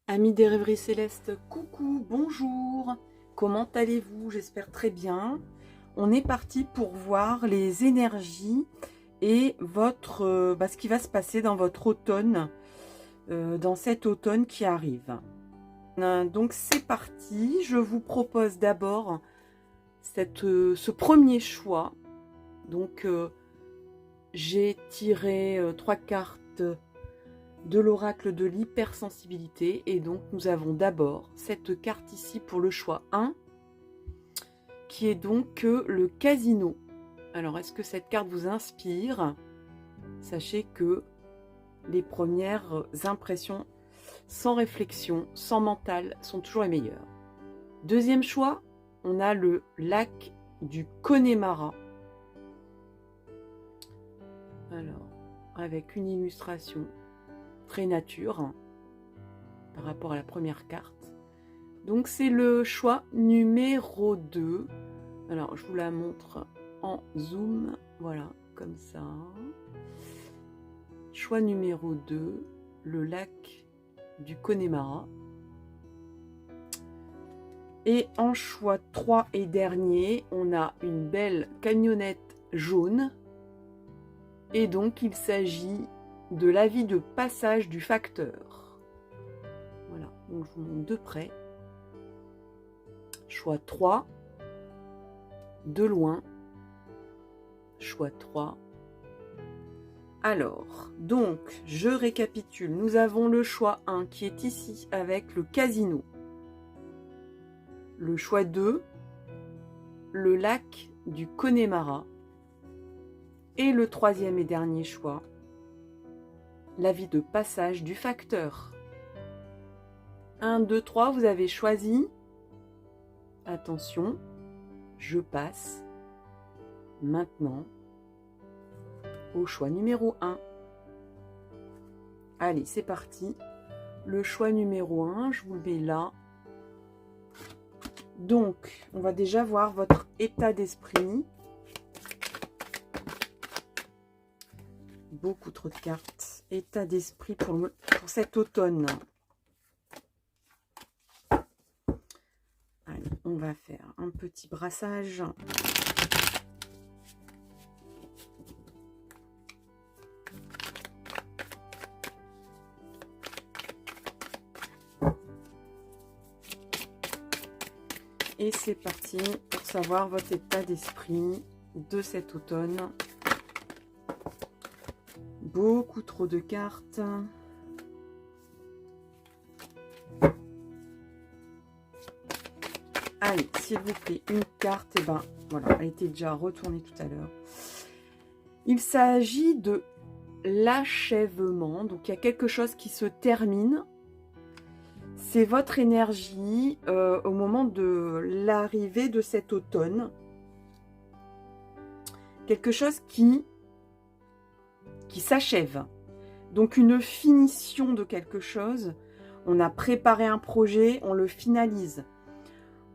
Amis des rêveries célestes, coucou, bonjour, comment allez-vous? J'espère très bien. On est parti pour voir les énergies et ce qui va se passer dans votre automne, dans cet automne qui arrive. Donc c'est parti, je vous propose d'abord ce premier choix. Donc j'ai tiré 3 cartes de l'oracle de l'hypersensibilité, et donc nous avons d'abord cette carte ici pour le choix 1 qui est donc le casino. Alors est-ce que cette carte vous inspire? Sachez que les premières impressions sans réflexion, sans mental, sont toujours les meilleures. Deuxième choix, on a le lac du Connemara. Alors avec une illustration très nature par rapport à la première carte. Donc c'est le choix numéro 2. Alors je vous la montre en zoom, voilà, comme ça. Choix numéro 2, le lac du Connemara. Et en choix 3 et dernier, on a une belle camionnette jaune. Et donc il s'agit de l'avis de passage du facteur. Voilà, donc je vous montre de près. Choix 3, de loin. Choix 3. Alors, donc, je récapitule. Nous avons le choix 1 qui est ici avec le casino. Le choix 2, le lac du Connemara. Et le troisième et dernier choix, l'avis de passage du facteur. 1, 2, 3, vous avez choisi. Attention, je passe maintenant au choix numéro 1. Allez, c'est parti. Le choix numéro 1, je vous le mets là. Donc, on va déjà voir votre état d'esprit. Beaucoup trop de cartes. État d'esprit pour cet automne. Allez, on va faire un petit brassage. Et c'est parti pour savoir votre état d'esprit de cet automne. Beaucoup trop de cartes. Allez, s'il vous plaît, une carte. Et ben voilà, elle était déjà retournée tout à l'heure. Il s'agit de l'achèvement. Donc il y a quelque chose qui se termine. C'est votre énergie au moment de l'arrivée de cet automne. Quelque chose qui s'achève. Donc une finition de quelque chose. On a préparé un projet, on le finalise.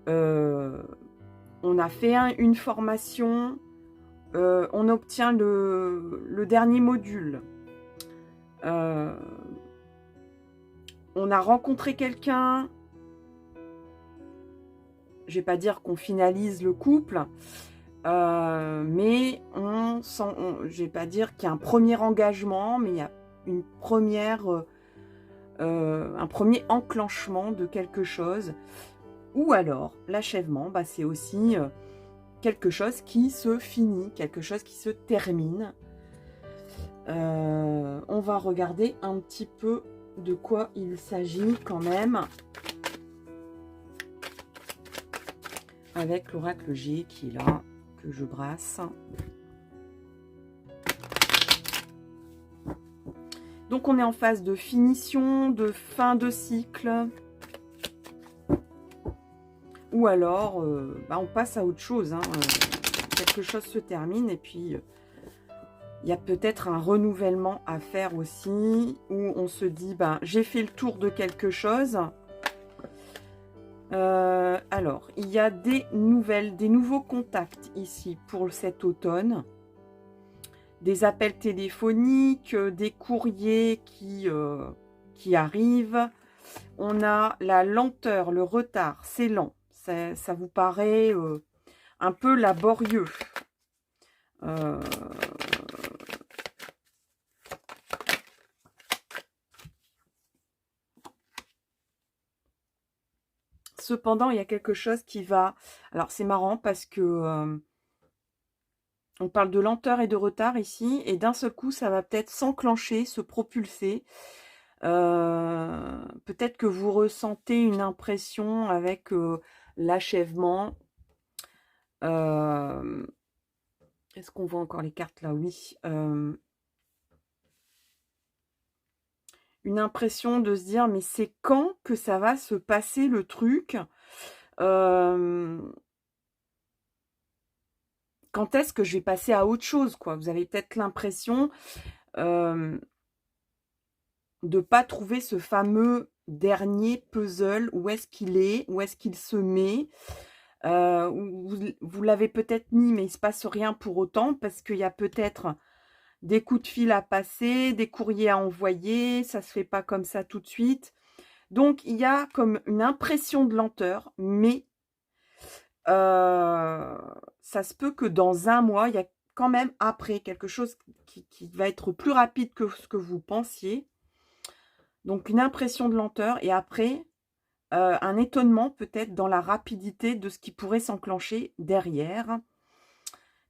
On a fait une formation, on obtient le dernier module. On a rencontré quelqu'un. Je vais pas dire qu'on finalise le couple, mais je vais pas dire qu'il y a un premier engagement, mais il y a une un premier enclenchement de quelque chose. Ou alors l'achèvement, c'est aussi quelque chose qui se finit, quelque chose qui se termine. On va regarder un petit peu de quoi il s'agit quand même, avec l'oracle G qui est là, que je brasse. Donc on est en phase de finition, de fin de cycle. Ou alors, on passe à autre chose. Quelque chose se termine et puis il y a peut-être un renouvellement à faire aussi, où on se dit, j'ai fait le tour de quelque chose. Alors, il y a des nouveaux contacts ici pour cet automne. Des appels téléphoniques, des courriers qui arrivent. On a la lenteur, le retard, c'est lent. Ça vous paraît un peu laborieux. Cependant, il y a quelque chose qui va... Alors, c'est marrant parce que on parle de lenteur et de retard ici, et d'un seul coup, ça va peut-être s'enclencher, se propulser. Peut-être que vous ressentez une impression avec l'achèvement. Est-ce qu'on voit encore les cartes là? Oui. Une impression de se dire, mais c'est quand que ça va se passer le truc? Quand est-ce que je vais passer à autre chose, quoi? Vous avez peut-être l'impression de ne pas trouver ce fameux dernier puzzle. Où est-ce qu'il est? Où est-ce qu'il se met? Vous l'avez peut-être mis, mais il ne se passe rien pour autant, parce qu'il y a peut-être des coups de fil à passer, des courriers à envoyer, ça ne se fait pas comme ça tout de suite. Donc, il y a comme une impression de lenteur, mais ça se peut que dans un mois, il y a quand même après quelque chose qui va être plus rapide que ce que vous pensiez. Donc, une impression de lenteur et après, un étonnement peut-être dans la rapidité de ce qui pourrait s'enclencher derrière.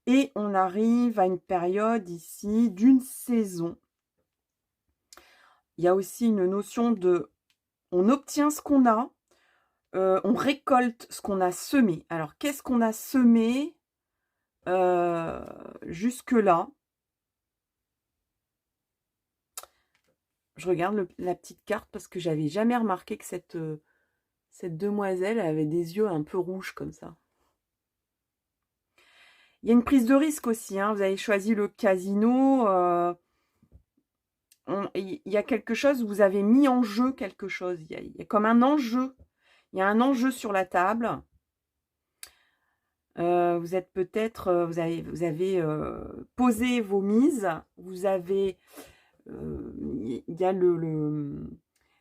Et on arrive à une période ici d'une saison. Il y a aussi une notion de... On obtient ce qu'on a, on récolte ce qu'on a semé. Alors, qu'est-ce qu'on a semé jusque-là? Je regarde la petite carte parce que j'avais jamais remarqué que cette demoiselle avait des yeux un peu rouges comme ça. Il y a une prise de risque aussi, hein. Vous avez choisi le casino. Il y a quelque chose, vous avez mis en jeu quelque chose. Il y a comme un enjeu. Il y a un enjeu sur la table. Vous êtes peut-être, vous avez posé vos mises. Vous avez, il y a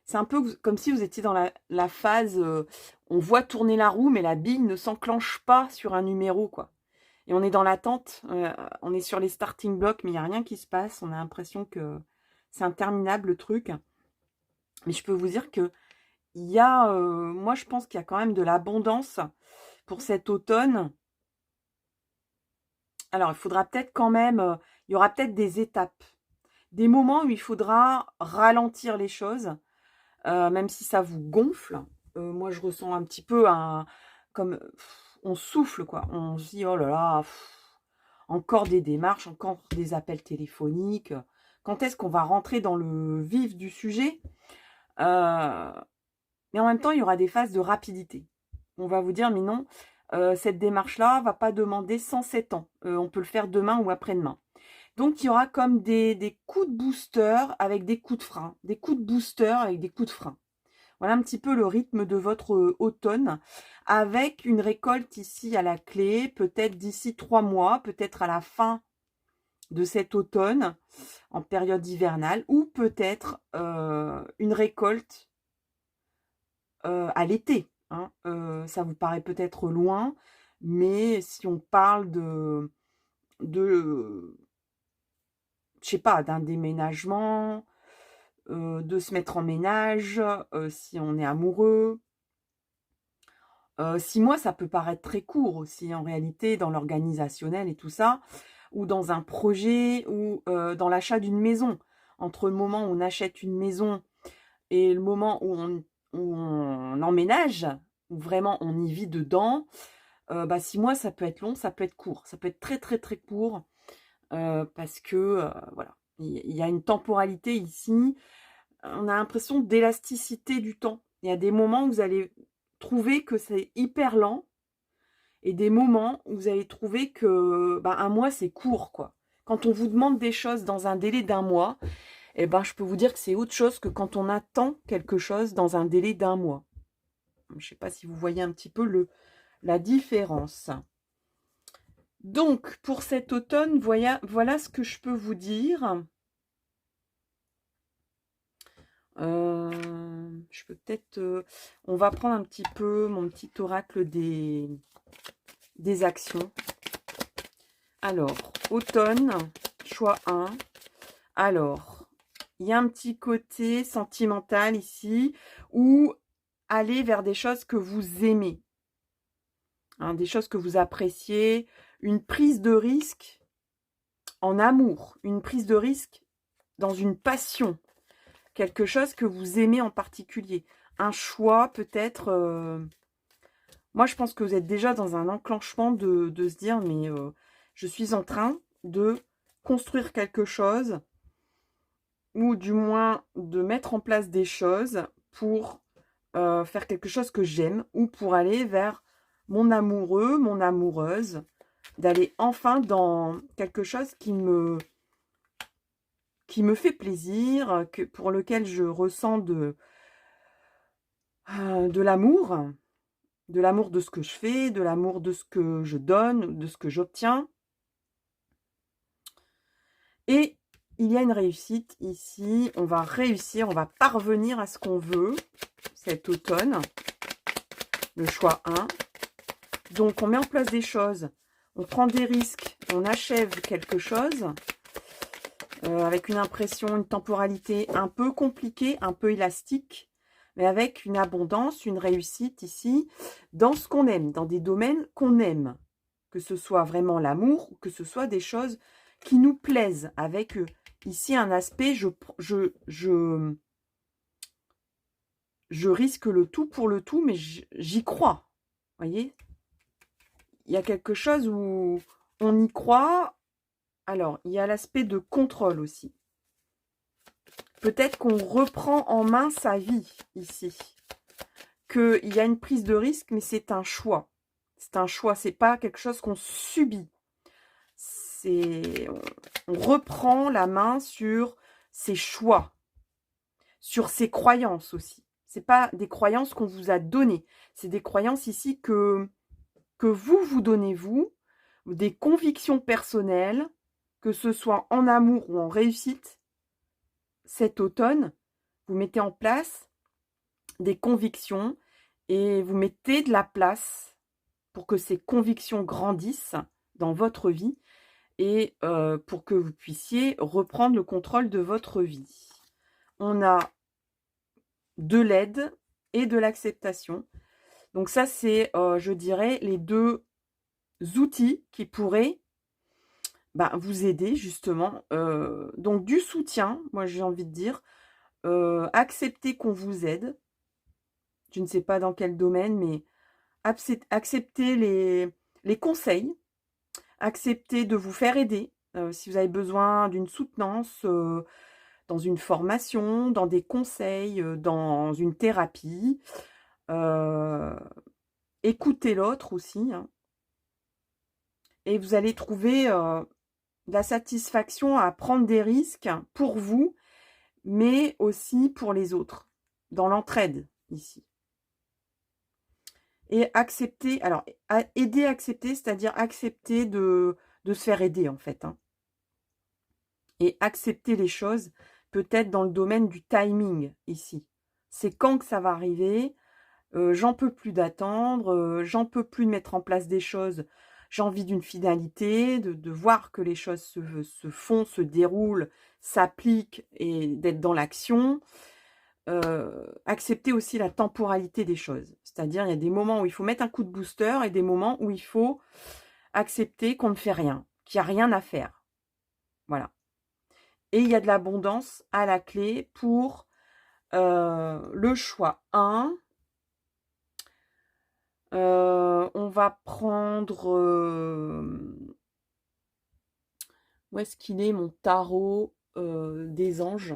c'est un peu comme si vous étiez dans la phase, on voit tourner la roue, mais la bille ne s'enclenche pas sur un numéro, quoi. Et on est dans l'attente, on est sur les starting blocks, mais il n'y a rien qui se passe. On a l'impression que c'est interminable le truc. Mais je peux vous dire que il y a, moi je pense qu'il y a quand même de l'abondance pour cet automne. Alors il faudra peut-être quand même, il y aura peut-être des étapes, des moments où il faudra ralentir les choses, même si ça vous gonfle. Moi je ressens un petit peu comme on souffle, quoi. On se dit, oh là là, encore des démarches, encore des appels téléphoniques. Quand est-ce qu'on va rentrer dans le vif du sujet? Mais en même temps, il y aura des phases de rapidité. On va vous dire, mais non, cette démarche-là ne va pas demander 107 ans. On peut le faire demain ou après-demain. Donc, il y aura comme des coups de booster avec des coups de frein. Des coups de booster avec des coups de frein. Voilà un petit peu le rythme de votre automne, avec une récolte ici à la clé, peut-être d'ici 3 mois, peut-être à la fin de cet automne, en période hivernale, ou peut-être une récolte à l'été. Hein. Ça vous paraît peut-être loin, mais si on parle je sais pas, d'un déménagement, de se mettre en ménage, si on est amoureux. 6 mois, ça peut paraître très court aussi, en réalité, dans l'organisationnel et tout ça, ou dans un projet, ou dans l'achat d'une maison. Entre le moment où on achète une maison et le moment où on emménage, où vraiment on y vit dedans, 6 mois, ça peut être long, ça peut être court. Ça peut être très, très, très court, parce que, voilà, il y a une temporalité ici. On a l'impression d'élasticité du temps. Il y a des moments où vous allez trouver que c'est hyper lent et des moments où vous allez trouver que un mois, c'est court, quoi. Quand on vous demande des choses dans un délai d'un mois, eh ben, je peux vous dire que c'est autre chose que quand on attend quelque chose dans un délai d'un mois. Je ne sais pas si vous voyez un petit peu la différence. Donc, pour cet automne, voilà ce que je peux vous dire. Je peux peut-être... on va prendre un petit peu mon petit oracle des actions. Alors, automne, choix 1. Alors, il y a un petit côté sentimental ici, ou aller vers des choses que vous aimez. Hein, des choses que vous appréciez, une prise de risque en amour, une prise de risque dans une passion, quelque chose que vous aimez en particulier. Un choix peut-être... moi, je pense que vous êtes déjà dans un enclenchement de se dire, mais je suis en train de construire quelque chose, ou du moins de mettre en place des choses pour faire quelque chose que j'aime, ou pour aller vers mon amoureux, mon amoureuse, d'aller enfin dans quelque chose qui me fait plaisir, pour lequel je ressens de l'amour, de ce que je fais, de l'amour de ce que je donne, de ce que j'obtiens. Et il y a une réussite ici, on va réussir, on va parvenir à ce qu'on veut cet automne, le choix 1. Donc on met en place des choses, on prend des risques, on achève quelque chose, avec une impression, une temporalité un peu compliquée, un peu élastique, mais avec une abondance, une réussite ici, dans ce qu'on aime, dans des domaines qu'on aime. Que ce soit vraiment l'amour, ou que ce soit des choses qui nous plaisent, avec ici un aspect, je risque le tout pour le tout, mais j'y crois. Vous voyez? Il y a quelque chose où on y croit. Alors, il y a l'aspect de contrôle aussi. Peut-être qu'on reprend en main sa vie ici. Qu'il y a une prise de risque, mais c'est un choix. C'est un choix, c'est pas quelque chose qu'on subit. On reprend la main sur ses choix, sur ses croyances aussi. C'est pas des croyances qu'on vous a données. C'est des croyances ici que vous donnez vous, des convictions personnelles, que ce soit en amour ou en réussite. Cet automne, vous mettez en place des convictions et vous mettez de la place pour que ces convictions grandissent dans votre vie et pour que vous puissiez reprendre le contrôle de votre vie. On a de l'aide et de l'acceptation. Donc ça, c'est, je dirais, les deux outils qui pourraient vous aider justement. Donc du soutien, moi j'ai envie de dire, accepter qu'on vous aide. Je ne sais pas dans quel domaine, mais accepter les conseils, accepter de vous faire aider. Si vous avez besoin d'une soutenance dans une formation, dans des conseils, dans une thérapie, écoutez l'autre aussi. Hein. Et vous allez trouver de la satisfaction à prendre des risques pour vous, mais aussi pour les autres, dans l'entraide ici. Et accepter, alors aider à accepter, c'est-à-dire accepter de se faire aider en fait. Hein. Et accepter les choses, peut-être dans le domaine du timing ici. C'est quand que ça va arriver, j'en peux plus d'attendre, j'en peux plus de mettre en place des choses, j'ai envie d'une finalité, de voir que les choses se font, se déroulent, s'appliquent et d'être dans l'action. Accepter aussi la temporalité des choses. C'est-à-dire, il y a des moments où il faut mettre un coup de booster et des moments où il faut accepter qu'on ne fait rien, qu'il n'y a rien à faire. Voilà. Et il y a de l'abondance à la clé pour le choix 1. On va prendre... où est-ce qu'il est mon tarot des anges?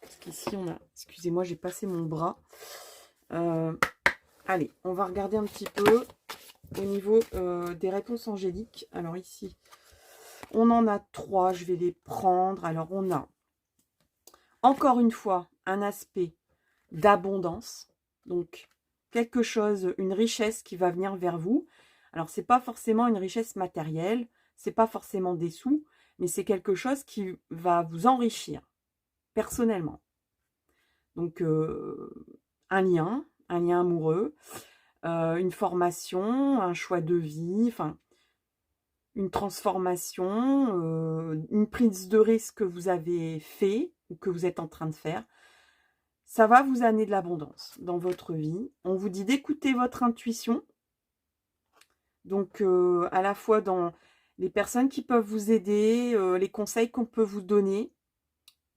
Parce qu'ici, on a... Excusez-moi, j'ai passé mon bras. Allez, on va regarder un petit peu au niveau des réponses angéliques. Alors ici, on en a 3. Je vais les prendre. Alors, on a, encore une fois, un aspect d'abondance. Donc, quelque chose, une richesse qui va venir vers vous. Alors, c'est pas forcément une richesse matérielle. C'est pas forcément des sous. Mais c'est quelque chose qui va vous enrichir. personnellement. Donc, un lien amoureux, une formation, un choix de vie, enfin, une transformation, une prise de risque que vous avez fait ou que vous êtes en train de faire. Ça va vous amener de l'abondance dans votre vie. On vous dit d'écouter votre intuition. Donc, à la fois dans les personnes qui peuvent vous aider, les conseils qu'on peut vous donner.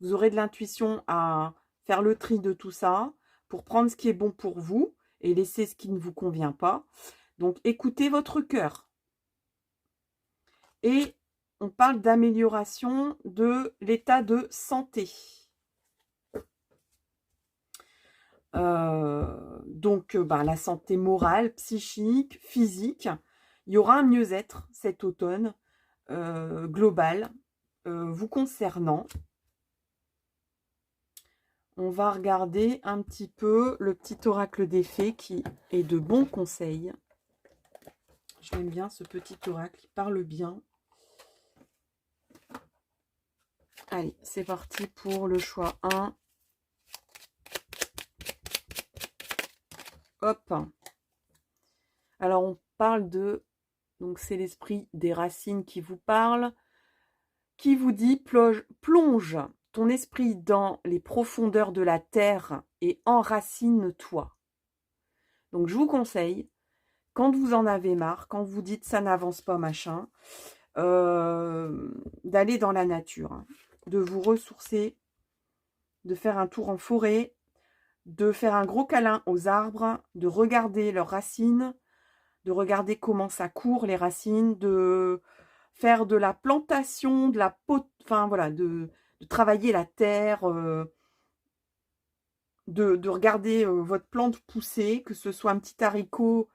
Vous aurez de l'intuition à faire le tri de tout ça pour prendre ce qui est bon pour vous et laisser ce qui ne vous convient pas. Donc, écoutez votre cœur. Et on parle d'amélioration de l'état de santé. Donc, la santé morale, psychique, physique. Il y aura un mieux-être cet automne global vous concernant. On va regarder un petit peu le petit oracle des fées qui est de bons conseils. J'aime bien ce petit oracle, il parle bien. Allez, c'est parti pour le choix 1. Hop. Alors, on parle de... Donc, c'est l'esprit des racines qui vous parle, qui vous dit plonge ton esprit dans les profondeurs de la terre et enracine-toi. Donc, je vous conseille, quand vous en avez marre, quand vous dites ça n'avance pas, machin, d'aller dans la nature, hein, de vous ressourcer, de faire un tour en forêt, de faire un gros câlin aux arbres, de regarder leurs racines, de regarder comment ça court les racines, de faire de la plantation, de la enfin voilà, de travailler la terre, de regarder votre plante pousser, que ce soit un petit haricot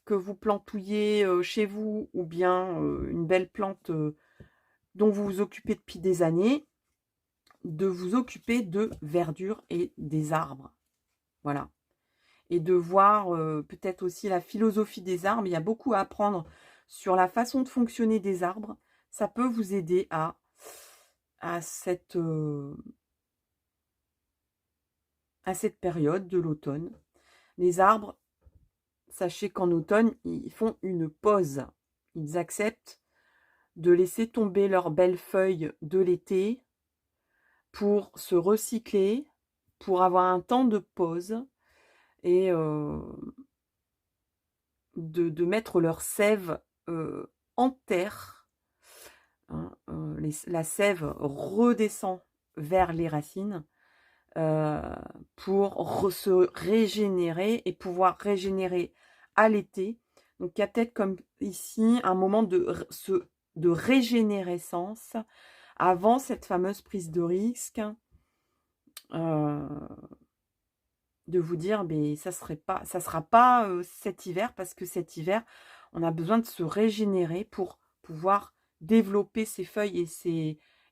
que vous plantouillez chez vous ou bien une belle plante dont vous vous occupez depuis des années, de vous occuper de verdure et des arbres. Voilà. Et de voir peut-être aussi la philosophie des arbres. Il y a beaucoup à apprendre sur la façon de fonctionner des arbres. Ça peut vous aider à cette période de l'automne. Les arbres, sachez qu'en automne, ils font une pause. Ils acceptent de laisser tomber leurs belles feuilles de l'été pour se recycler, pour avoir un temps de pause et de mettre leur sève en terre. Hein, la sève redescend vers les racines pour se régénérer et pouvoir régénérer à l'été. Donc, il y a peut-être comme ici un moment de régénérescence avant cette fameuse prise de risque. De vous dire, mais ça sera pas cet hiver, parce que cet hiver, on a besoin de se régénérer pour pouvoir développer ses feuilles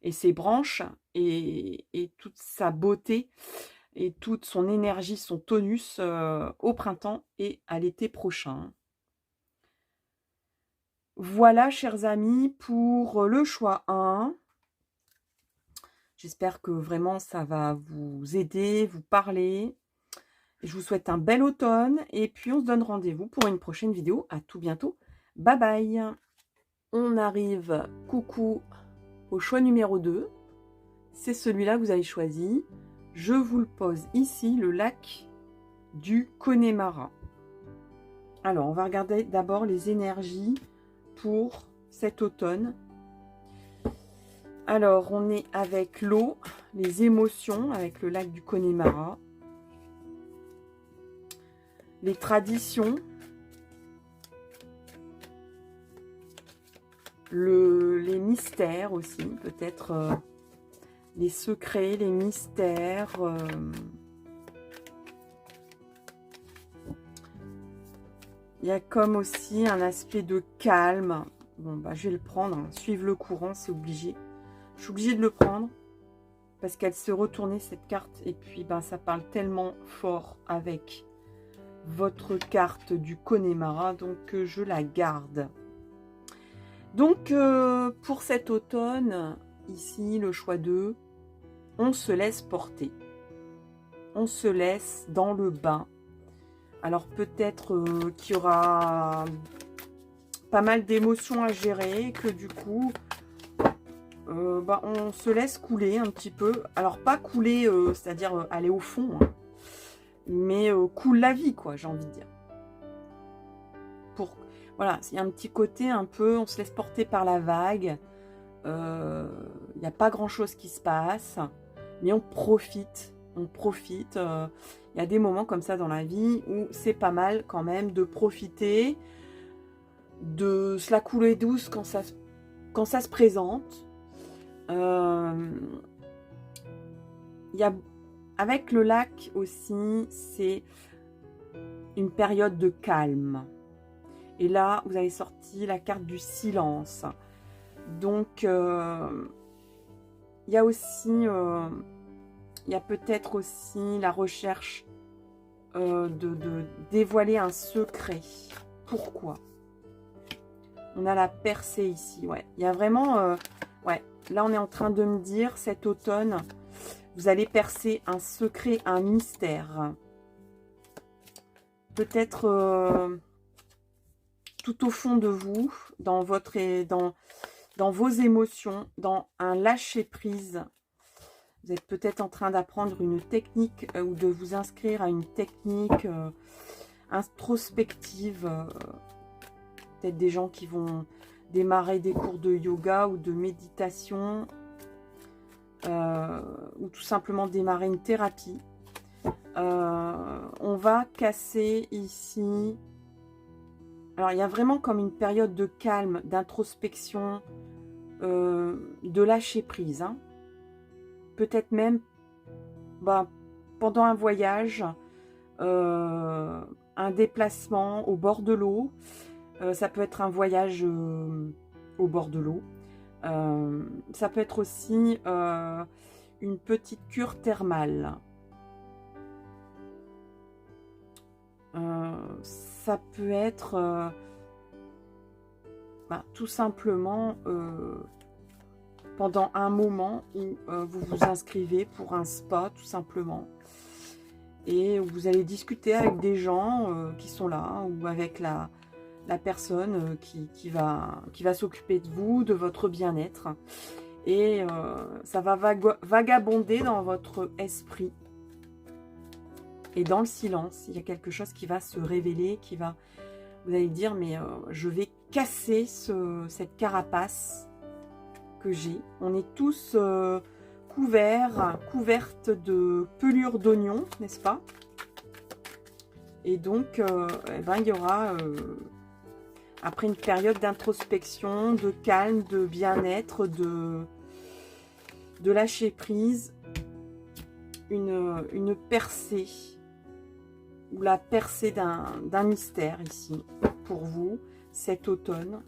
et ses branches et toute sa beauté et toute son énergie, son tonus au printemps et à l'été prochain. Voilà, chers amis, pour le choix 1. J'espère que vraiment ça va vous aider, vous parler. Je vous souhaite un bel automne et puis on se donne rendez-vous pour une prochaine vidéo. À tout bientôt. Bye bye. On arrive, coucou, au choix numéro 2. C'est celui-là que vous avez choisi. Je vous le pose ici, le lac du Connemara. Alors, on va regarder d'abord les énergies pour cet automne. Alors, on est avec l'eau, les émotions, avec le lac du Connemara. Les traditions, les mystères aussi, peut-être les secrets, les mystères. Il y a comme aussi un aspect de calme. Bon, je vais le prendre, hein. Suivre le courant, c'est obligé. Je suis obligée de le prendre parce qu'elle se retournait cette carte et puis ça parle tellement fort avec votre carte du Connemara, donc je la garde. Donc pour cet automne, ici le choix 2, on se laisse porter. On se laisse dans le bain. Alors peut-être qu'il y aura pas mal d'émotions à gérer, que du coup, on se laisse couler un petit peu. Alors pas couler, c'est-à-dire aller au fond, hein, mais coule la vie, quoi, j'ai envie de dire. Voilà, il y a un petit côté un peu, on se laisse porter par la vague. Il n'y a pas grand-chose qui se passe, mais on profite. On profite. Il y a des moments comme ça dans la vie où c'est pas mal quand même de profiter, de se la couler douce quand ça se présente. Avec le lac aussi, c'est une période de calme. Et là, vous avez sorti la carte du silence. Donc, il y a aussi, il y a peut-être aussi la recherche de dévoiler un secret. Pourquoi? On a la percée ici, ouais. Il y a vraiment, ouais. Là, on est en train de me dire, cet automne, vous allez percer un secret, un mystère. Peut-être tout au fond de vous, dans vos émotions, dans un lâcher-prise. Vous êtes peut-être en train d'apprendre une technique ou de vous inscrire à une technique introspective. Peut-être des gens qui vont démarrer des cours de yoga ou de méditation ou tout simplement démarrer une thérapie. On va casser ici. Alors, il y a vraiment comme une période de calme, d'introspection, de lâcher prise. Hein. Peut-être même pendant un voyage, un déplacement au bord de l'eau. Ça peut être un voyage au bord de l'eau. Ça peut être aussi une petite cure thermale. Ça peut être tout simplement pendant un moment où vous vous inscrivez pour un spa tout simplement et vous allez discuter avec des gens qui sont là ou avec la personne qui va s'occuper de vous, de votre bien-être et ça va vagabonder dans votre esprit. Et dans le silence, il y a quelque chose qui va se révéler, vous allez dire, mais je vais casser cette carapace que j'ai. On est tous couvertes de pelures d'oignon, n'est-ce pas? Et donc, il y aura, après une période d'introspection, de calme, de bien-être, de lâcher prise, une percée. Ou la percée d'un mystère ici, pour vous, cet automne.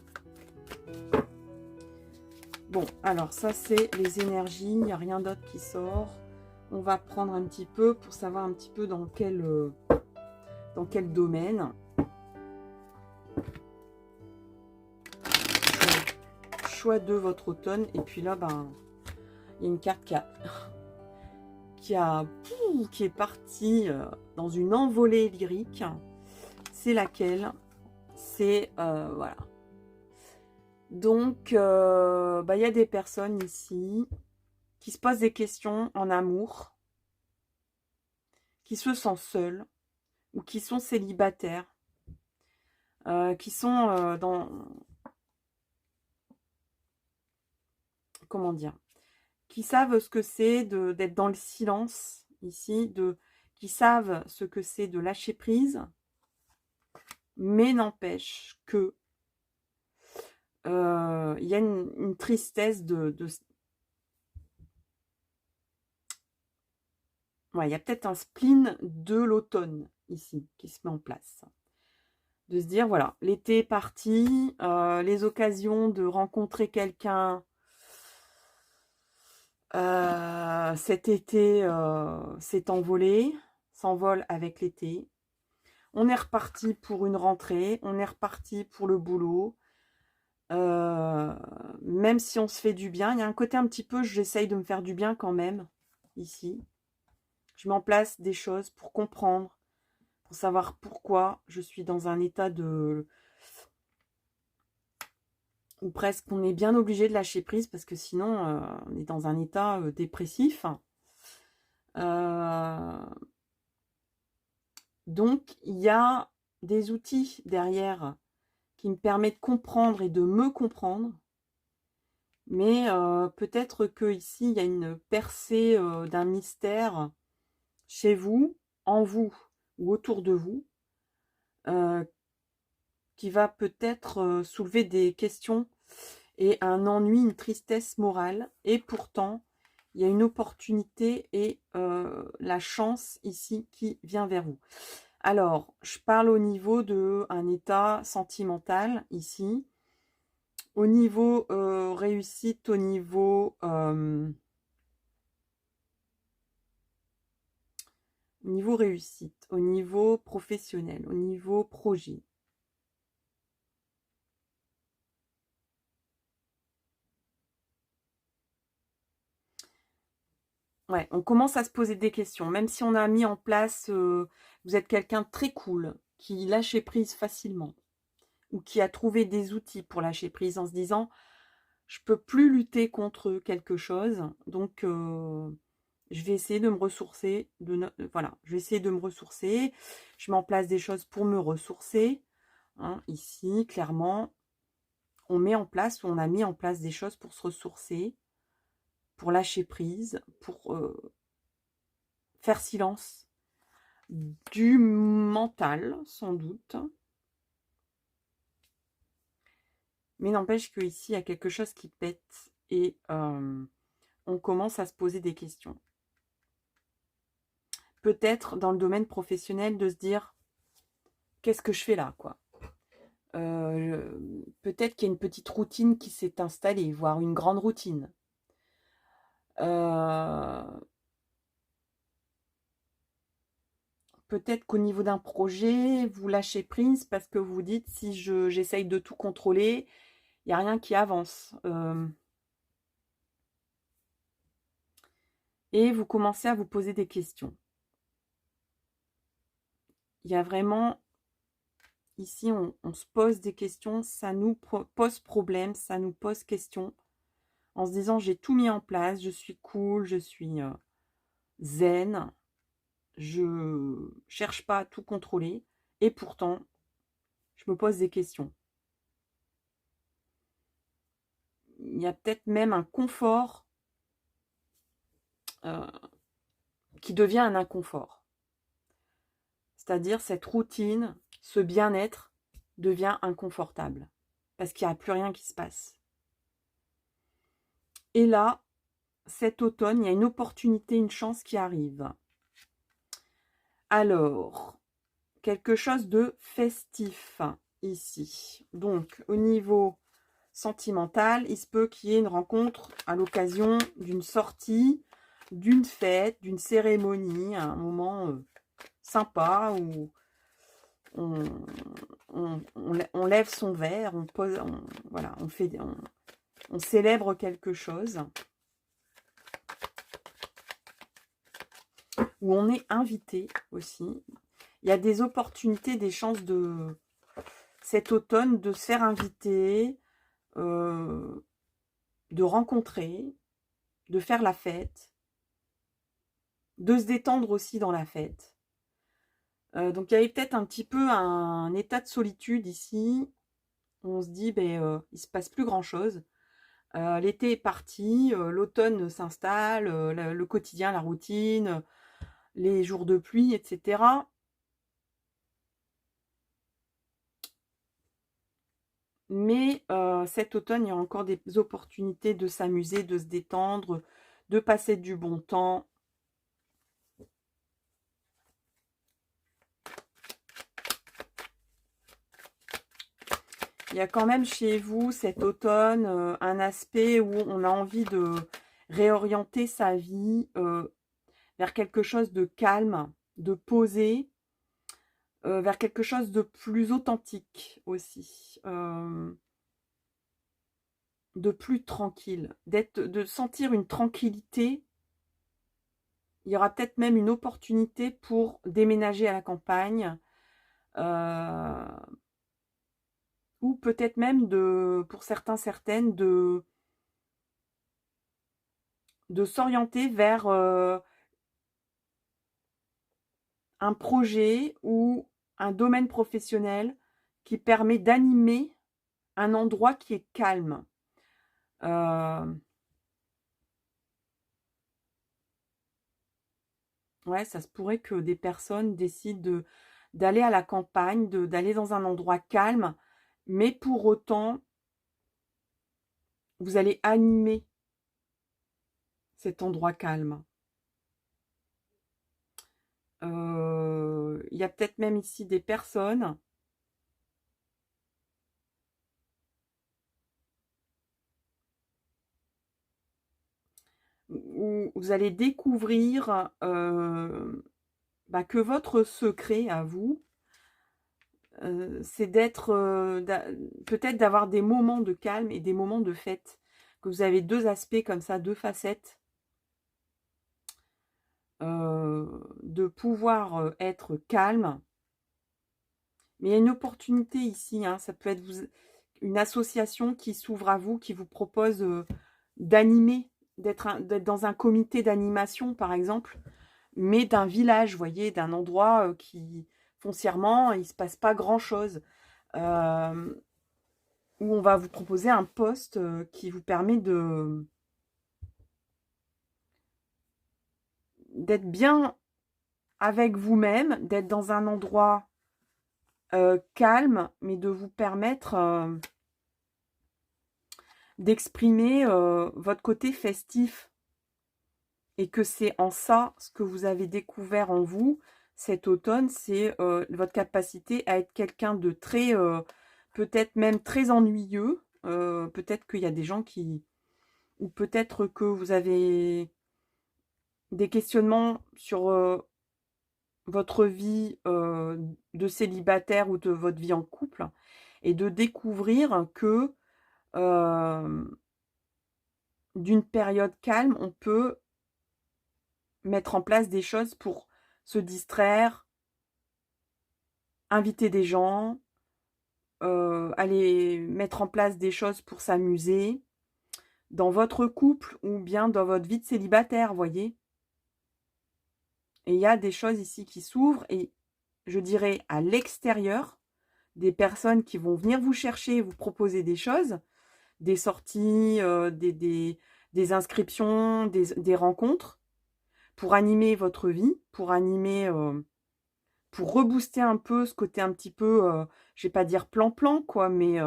Bon, alors ça c'est les énergies, il n'y a rien d'autre qui sort. On va prendre un petit peu pour savoir un petit peu dans quel domaine. Choix de votre automne, et puis là, il y a une carte qui est partie dans une envolée lyrique. C'est laquelle? C'est voilà. Donc il y a des personnes ici qui se posent des questions en amour, qui se sentent seules ou qui sont célibataires, qui sont dans, comment dire, qui savent ce que c'est d'être dans le silence ici, qui savent ce que c'est de lâcher prise, mais n'empêche que il y a une tristesse ouais, il y a peut-être un spleen de l'automne ici qui se met en place. De se dire, voilà, l'été est parti, les occasions de rencontrer quelqu'un cet été s'est envolé, s'envole avec l'été. On est reparti pour une rentrée, on est reparti pour le boulot. Même si on se fait du bien, il y a un côté un petit peu, j'essaye de me faire du bien quand même. ici. Je mets en place des choses pour comprendre, pour savoir pourquoi je suis dans un état de... ou presque on est bien obligé de lâcher prise parce que sinon on est dans un état dépressif. Donc il y a des outils derrière qui me permettent de comprendre et de me comprendre. Mais peut-être que ici il y a une percée d'un mystère chez vous, en vous ou autour de vous, qui va peut-être soulever des questions et un ennui, une tristesse morale. Et pourtant, il y a une opportunité et la chance ici qui vient vers vous. Alors, je parle au niveau d'un état sentimental ici. Au niveau réussite, au niveau réussite, au niveau professionnel, au niveau projet. Ouais, on commence à se poser des questions. Même si on a mis en place, vous êtes quelqu'un de très cool, qui lâche prise facilement, ou qui a trouvé des outils pour lâcher prise en se disant, je peux plus lutter contre quelque chose, donc je vais essayer de me ressourcer. Voilà, je vais essayer de me ressourcer. Je mets en place des choses pour me ressourcer. Hein, ici, clairement, on met en place, ou on a mis en place des choses pour se ressourcer, pour lâcher prise, pour faire silence du mental, sans doute. Mais n'empêche qu'ici, il y a quelque chose qui pète et on commence à se poser des questions. Peut-être dans le domaine professionnel de se dire, qu'est-ce que je fais là, quoi. Peut-être qu'il y a une petite routine qui s'est installée, voire une grande routine. Peut-être qu'au niveau d'un projet, vous lâchez prise parce que vous vous dites, si j'essaye de tout contrôler, il n'y a rien qui avance. Et vous commencez à vous poser des questions. Il y a vraiment, ici, on se pose des questions, ça nous pose problème, ça nous pose question, en se disant, j'ai tout mis en place, je suis cool, je suis zen, je cherche pas à tout contrôler, et pourtant, je me pose des questions. Il y a peut-être même un confort qui devient un inconfort. C'est-à-dire cette routine, ce bien-être devient inconfortable parce qu'il n'y a plus rien qui se passe. Et là, cet automne, il y a une opportunité, une chance qui arrive. Alors, quelque chose de festif ici. Donc, au niveau sentimental, il se peut qu'il y ait une rencontre à l'occasion d'une sortie, d'une fête, d'une cérémonie, un moment sympa où on lève son verre, on pose, voilà, on célèbre quelque chose, où on est invité aussi. Il y a des opportunités, des chances de cet automne de se faire inviter, de rencontrer, de faire la fête, de se détendre aussi dans la fête. Donc il y avait peut-être un petit peu un état de solitude ici. On se dit, ben, il ne se passe plus grand-chose. L'été est parti, l'automne s'installe, le quotidien, la routine, les jours de pluie, etc. Mais cet automne, il y a encore des opportunités de s'amuser, de se détendre, de passer du bon temps. Il y a quand même chez vous, cet automne, un aspect où on a envie de réorienter sa vie vers quelque chose de calme, de posé, vers quelque chose de plus authentique aussi, de plus tranquille, de sentir une tranquillité Il y aura peut-être même une opportunité pour déménager à la campagne. Ou peut-être même, pour certains, certaines, de s'orienter vers un projet ou un domaine professionnel qui permet d'animer un endroit qui est calme. Ouais, ça se pourrait que des personnes décident d'aller à la campagne, d'aller dans un endroit calme, mais pour autant, vous allez animer cet endroit calme. Il y a peut-être même ici des personnes où vous allez découvrir que votre secret à vous, c'est d'être, peut-être d'avoir des moments de calme et des moments de fête. Que vous avez deux aspects comme ça, deux facettes. De pouvoir être calme. Mais il y a une opportunité ici, hein, ça peut être une association qui s'ouvre à vous, qui vous propose d'animer, d'être dans un comité d'animation par exemple, mais d'un village, vous voyez, d'un endroit qui foncièrement, il ne se passe pas grand-chose. Où on va vous proposer un poste qui vous permet d'être bien avec vous-même, d'être dans un endroit calme, mais de vous permettre d'exprimer votre côté festif. Et que c'est en ça, ce que vous avez découvert en vous cet automne, c'est votre capacité à être quelqu'un de très, peut-être même très ennuyeux. Peut-être qu'il y a des gens qui... Ou peut-être que vous avez des questionnements sur votre vie de célibataire ou de votre vie en couple. Et de découvrir que d'une période calme, on peut mettre en place des choses pour se distraire, inviter des gens, aller mettre en place des choses pour s'amuser dans votre couple ou bien dans votre vie de célibataire, voyez. Et il y a des choses ici qui s'ouvrent et je dirais à l'extérieur, des personnes qui vont venir vous chercher et vous proposer des choses, des sorties, des inscriptions, des rencontres pour animer votre vie, pour animer... pour rebooster un peu ce côté un petit peu, je vais pas dire plan-plan, quoi, mais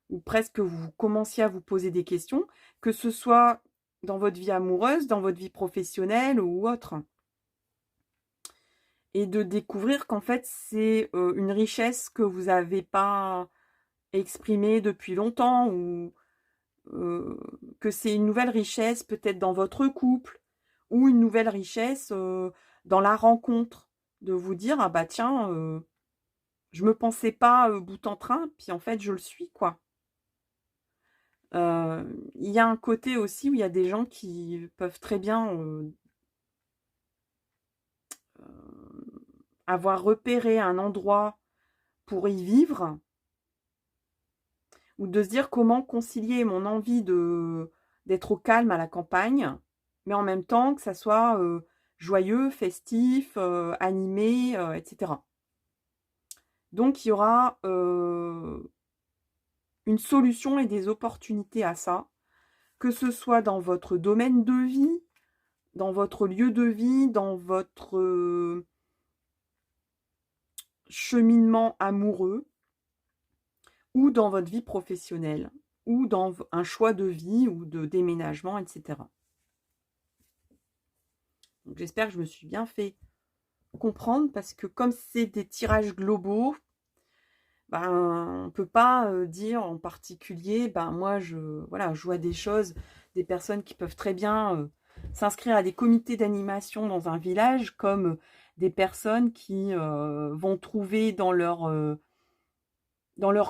ou presque vous commenciez à vous poser des questions, que ce soit dans votre vie amoureuse, dans votre vie professionnelle ou autre. Et de découvrir qu'en fait, c'est une richesse que vous n'avez pas exprimée depuis longtemps, ou que c'est une nouvelle richesse peut-être dans votre couple, ou une nouvelle richesse dans la rencontre. De vous dire, ah bah tiens, je me pensais pas bout en train, puis en fait, je le suis, quoi. Il y a un côté aussi où il y a des gens qui peuvent très bien avoir repéré un endroit pour y vivre, ou de se dire comment concilier mon envie d'être au calme à la campagne, mais en même temps que ça soit joyeux, festif, animé, etc. Donc il y aura une solution et des opportunités à ça, que ce soit dans votre domaine de vie, dans votre lieu de vie, dans votre cheminement amoureux, ou dans votre vie professionnelle, ou dans un choix de vie ou de déménagement, etc. Donc j'espère que je me suis bien fait comprendre, parce que comme c'est des tirages globaux, ben, on ne peut pas dire en particulier, ben moi voilà, je vois des choses, des personnes qui peuvent très bien s'inscrire à des comités d'animation dans un village, comme des personnes qui vont trouver dans leur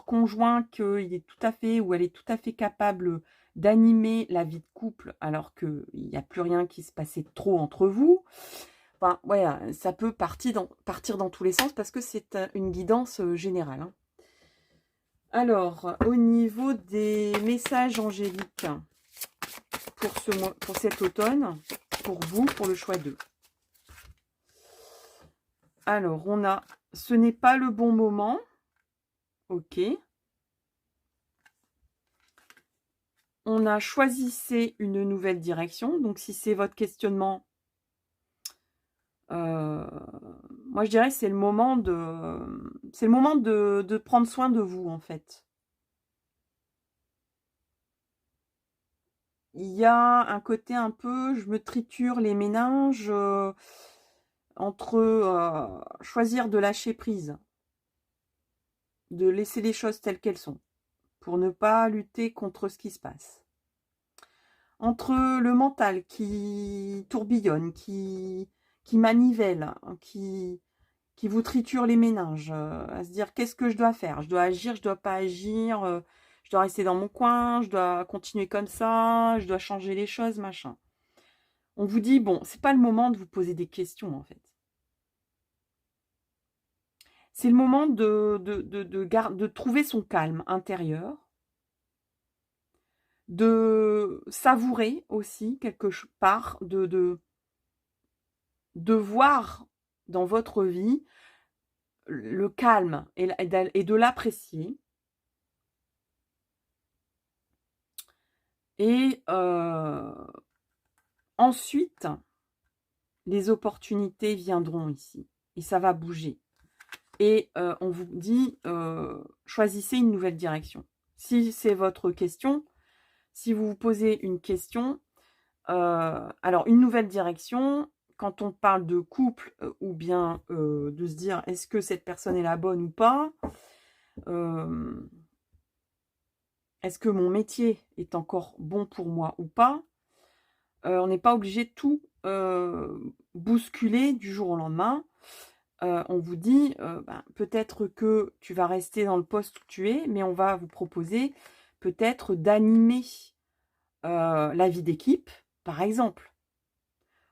conjoint qu'il est tout à fait, ou elle est tout à fait capable d'animer la vie de couple alors qu'il n'y a plus rien qui se passait trop entre vous. Enfin, voilà, ça peut partir dans tous les sens parce que c'est une guidance générale. Hein. Alors, au niveau des messages angéliques pour cet automne, pour vous, pour le choix 2. Alors, on a « ce n'est pas le bon moment ». Ok. On a « choisissez une nouvelle direction ». Donc, si c'est votre questionnement, moi je dirais c'est le moment de prendre soin de vous en fait. Il y a un côté un peu, je me triture les méninges entre choisir de lâcher prise, de laisser les choses telles qu'elles sont, pour ne pas lutter contre ce qui se passe. Entre le mental qui tourbillonne, qui manivelle, qui vous triture les méninges, à se dire qu'est-ce que je dois faire? Je dois agir, je dois pas agir, je dois rester dans mon coin, je dois continuer comme ça, je dois changer les choses, machin. On vous dit, bon, c'est pas le moment de vous poser des questions, en fait. C'est le moment de trouver son calme intérieur, de savourer aussi quelque part, de voir dans votre vie le calme et de l'apprécier. Et ensuite, les opportunités viendront ici. Et ça va bouger. Et on vous dit, choisissez une nouvelle direction. Si c'est votre question, si vous vous posez une question, alors une nouvelle direction, quand on parle de couple ou bien de se dire, est-ce que cette personne est la bonne ou pas, est-ce que mon métier est encore bon pour moi ou pas, on n'est pas obligé de tout bousculer du jour au lendemain. On vous dit, peut-être que tu vas rester dans le poste où tu es, mais on va vous proposer peut-être d'animer la vie d'équipe, par exemple.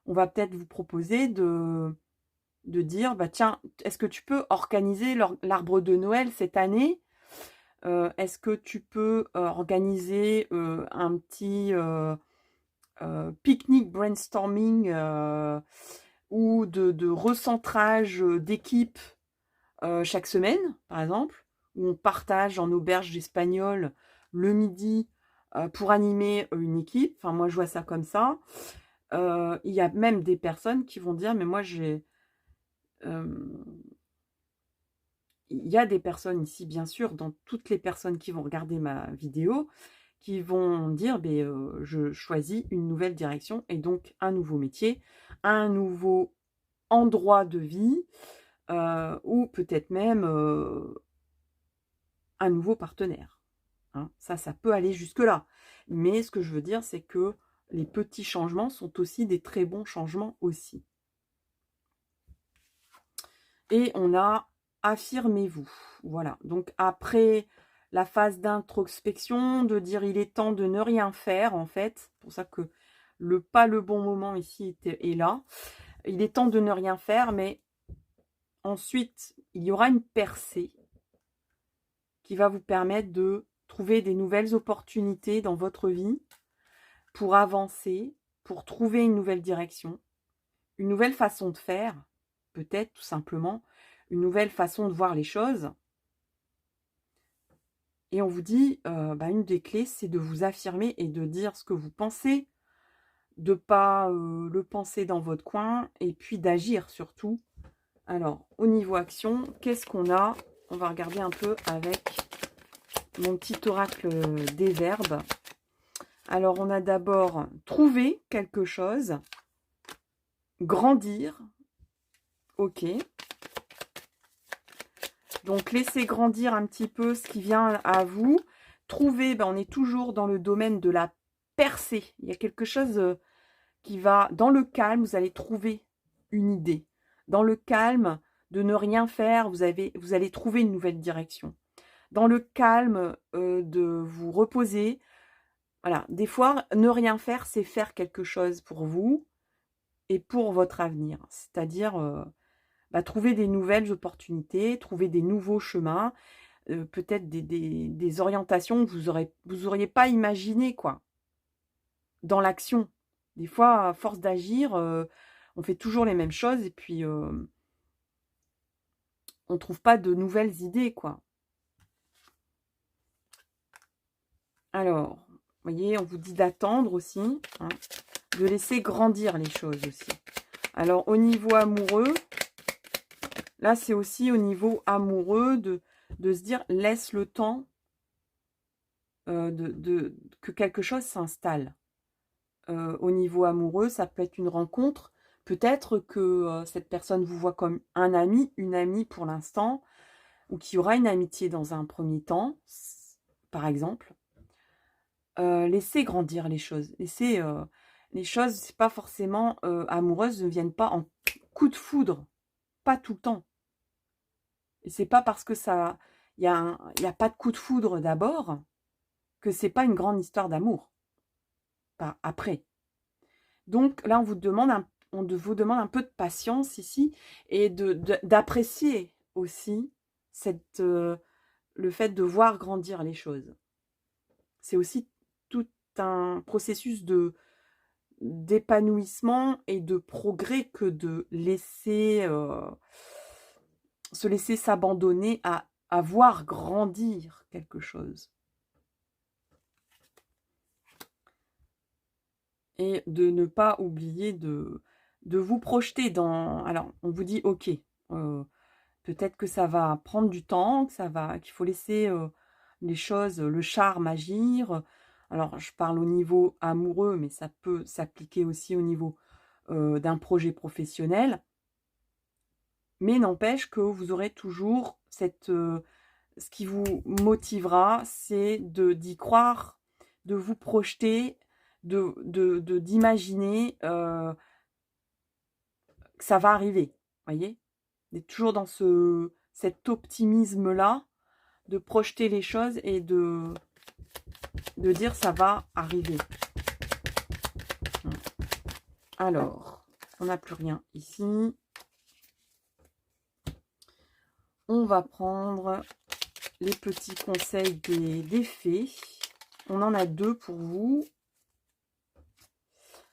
On va peut-être vous proposer de dire, tiens, est-ce que tu peux organiser l'arbre de Noël cette année? Est-ce que tu peux organiser un petit pique-nique brainstorming ou de recentrage d'équipe chaque semaine, par exemple, où on partage en auberge espagnole le midi pour animer une équipe. Enfin, moi, je vois ça comme ça. Il y a même des personnes qui vont dire, mais moi, il y a des personnes ici, bien sûr, dans toutes les personnes qui vont regarder ma vidéo, qui vont dire, je choisis une nouvelle direction et donc un nouveau métier, un nouveau endroit de vie, ou peut-être même un nouveau partenaire. Hein. Ça peut aller jusque-là. Mais ce que je veux dire, c'est que les petits changements sont aussi des très bons changements aussi. Et on a affirmez-vous. Voilà. Donc après la phase d'introspection, de dire il est temps de ne rien faire, en fait. C'est pour ça que pas le bon moment ici est là. Il est temps de ne rien faire, mais ensuite, il y aura une percée qui va vous permettre de trouver des nouvelles opportunités dans votre vie pour avancer, pour trouver une nouvelle direction, une nouvelle façon de faire, peut-être tout simplement, une nouvelle façon de voir les choses. Et on vous dit, une des clés, c'est de vous affirmer et de dire ce que vous pensez, de ne pas le penser dans votre coin, et puis d'agir surtout. Alors, au niveau action, qu'est-ce qu'on a? On va regarder un peu avec mon petit oracle des verbes. Alors, on a d'abord trouver quelque chose, grandir, ok. Donc, laissez grandir un petit peu ce qui vient à vous. Trouver, on est toujours dans le domaine de la percée. Il y a quelque chose qui va, dans le calme, vous allez trouver une idée. Dans le calme de ne rien faire, vous allez trouver une nouvelle direction. Dans le calme de vous reposer, Voilà, des fois, ne rien faire, c'est faire quelque chose pour vous et pour votre avenir. C'est-à-dire, trouver des nouvelles opportunités, trouver des nouveaux chemins, peut-être des orientations que vous auriez pas imaginées, quoi, dans l'action. Des fois, à force d'agir, on fait toujours les mêmes choses et puis on trouve pas de nouvelles idées, quoi. Alors, vous voyez, on vous dit d'attendre aussi, hein, de laisser grandir les choses aussi. Alors, au niveau amoureux, là, c'est aussi au niveau amoureux de se dire, laisse le temps que quelque chose s'installe. Au niveau amoureux, ça peut être une rencontre. Peut-être que cette personne vous voit comme un ami, une amie pour l'instant, ou qu'il y aura une amitié dans un premier temps, par exemple. Laissez grandir les choses. Laissez les choses, c'est pas forcément amoureuses, ne viennent pas en coup de foudre, pas tout le temps. Et c'est pas parce que ça, il y a pas de coup de foudre d'abord que c'est pas une grande histoire d'amour. Pas après. Donc là, on vous demande un peu de patience ici et d'apprécier aussi le fait de voir grandir les choses. C'est aussi tout un processus d'épanouissement et de progrès que de se laisser s'abandonner à voir grandir quelque chose. Et de ne pas oublier de vous projeter dans... Alors, on vous dit, ok, peut-être que ça va prendre du temps, qu'il faut laisser les choses, le charme agir. Alors, je parle au niveau amoureux, mais ça peut s'appliquer aussi au niveau d'un projet professionnel. Mais n'empêche que vous aurez toujours ce qui vous motivera, c'est d'y croire, de vous projeter, d'imaginer que ça va arriver, voyez, d'être toujours dans cet optimisme-là, de projeter les choses et de dire ça va arriver. Alors, on n'a plus rien ici. On va prendre les petits conseils des fées. On en a deux pour vous.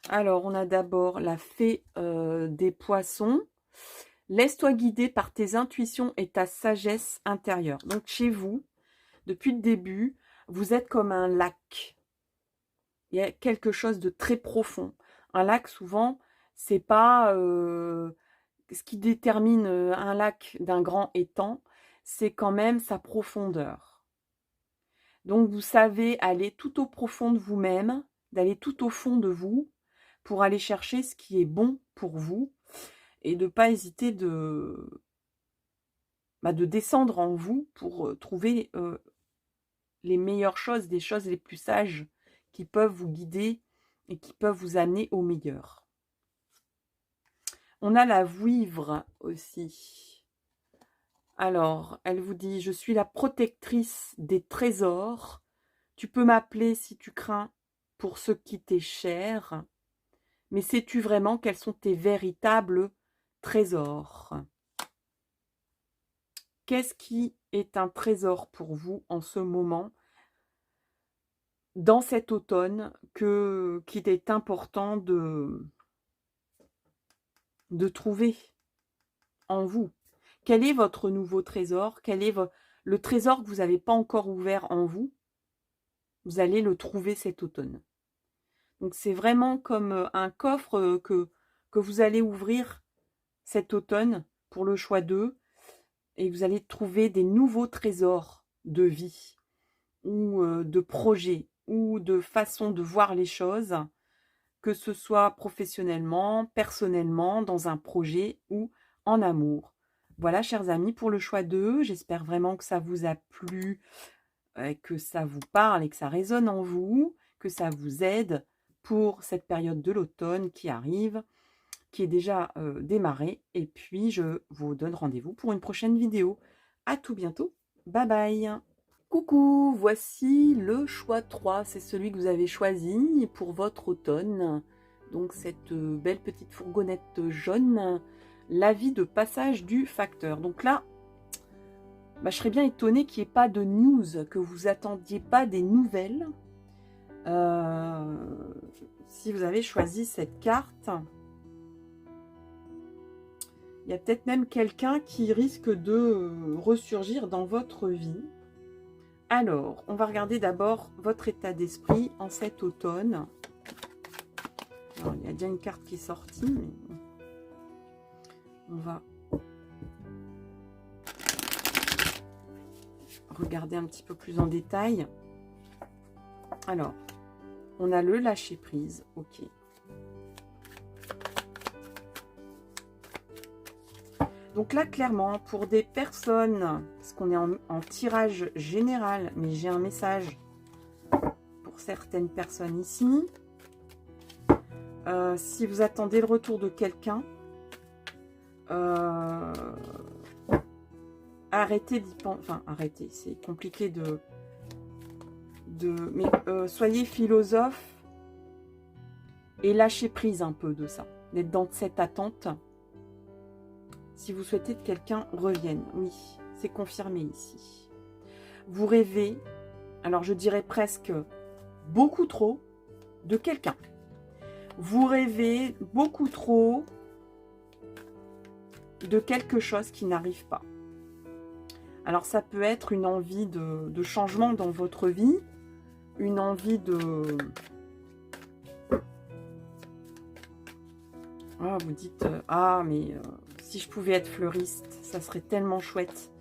Alors, on a d'abord la fée des poissons. Laisse-toi guider par tes intuitions et ta sagesse intérieure. Donc, chez vous, depuis le début, vous êtes comme un lac. Il y a quelque chose de très profond. Un lac, souvent, c'est pas... ce qui détermine un lac d'un grand étang, c'est quand même sa profondeur. Donc, vous savez aller tout au profond de vous-même, d'aller tout au fond de vous, pour aller chercher ce qui est bon pour vous et de ne pas hésiter de descendre en vous pour trouver les meilleures choses, des choses les plus sages qui peuvent vous guider et qui peuvent vous amener au meilleur. On a la vouivre aussi. Alors, elle vous dit, je suis la protectrice des trésors. Tu peux m'appeler si tu crains pour ce qui t'est cher. Mais sais-tu vraiment quels sont tes véritables trésors? Qu'est-ce qui est un trésor pour vous en ce moment, dans cet automne, qu'il est important de trouver en vous? Quel est votre nouveau trésor? Quel est le trésor que vous n'avez pas encore ouvert en vous? Vous allez le trouver cet automne. Donc, c'est vraiment comme un coffre que vous allez ouvrir cet automne pour le choix 2. Et vous allez trouver des nouveaux trésors de vie ou de projets ou de façon de voir les choses, que ce soit professionnellement, personnellement, dans un projet ou en amour. Voilà, chers amis, pour le choix 2. J'espère vraiment que ça vous a plu, que ça vous parle et que ça résonne en vous, que ça vous aide pour cette période de l'automne qui arrive, qui est déjà démarrée. Et puis, je vous donne rendez-vous pour une prochaine vidéo. À tout bientôt. Bye bye. Coucou, voici le choix 3, c'est celui que vous avez choisi pour votre automne. Donc cette belle petite fourgonnette jaune, l'avis de passage du facteur. Donc là, je serais bien étonnée qu'il n'y ait pas de news, que vous attendiez pas des nouvelles. Si vous avez choisi cette carte, il y a peut-être même quelqu'un qui risque de ressurgir dans votre vie. Alors, on va regarder d'abord votre état d'esprit en cet automne. Alors, il y a déjà une carte qui est sortie, mais on va regarder un petit peu plus en détail. Alors, on a le lâcher prise, ok. Donc là, clairement, pour des personnes, parce qu'on est en tirage général, mais j'ai un message pour certaines personnes ici. Si vous attendez le retour de quelqu'un, arrêtez d'y penser. Enfin, arrêtez, c'est compliqué mais soyez philosophe et lâchez prise un peu de ça, d'être dans cette attente. Si vous souhaitez que quelqu'un revienne, oui, c'est confirmé ici. Vous rêvez, alors je dirais presque beaucoup trop, de quelqu'un. Vous rêvez beaucoup trop de quelque chose qui n'arrive pas. Alors ça peut être une envie de changement dans votre vie, une envie de... Ah, vous dites, ah mais si je pouvais être fleuriste, ça serait tellement chouette.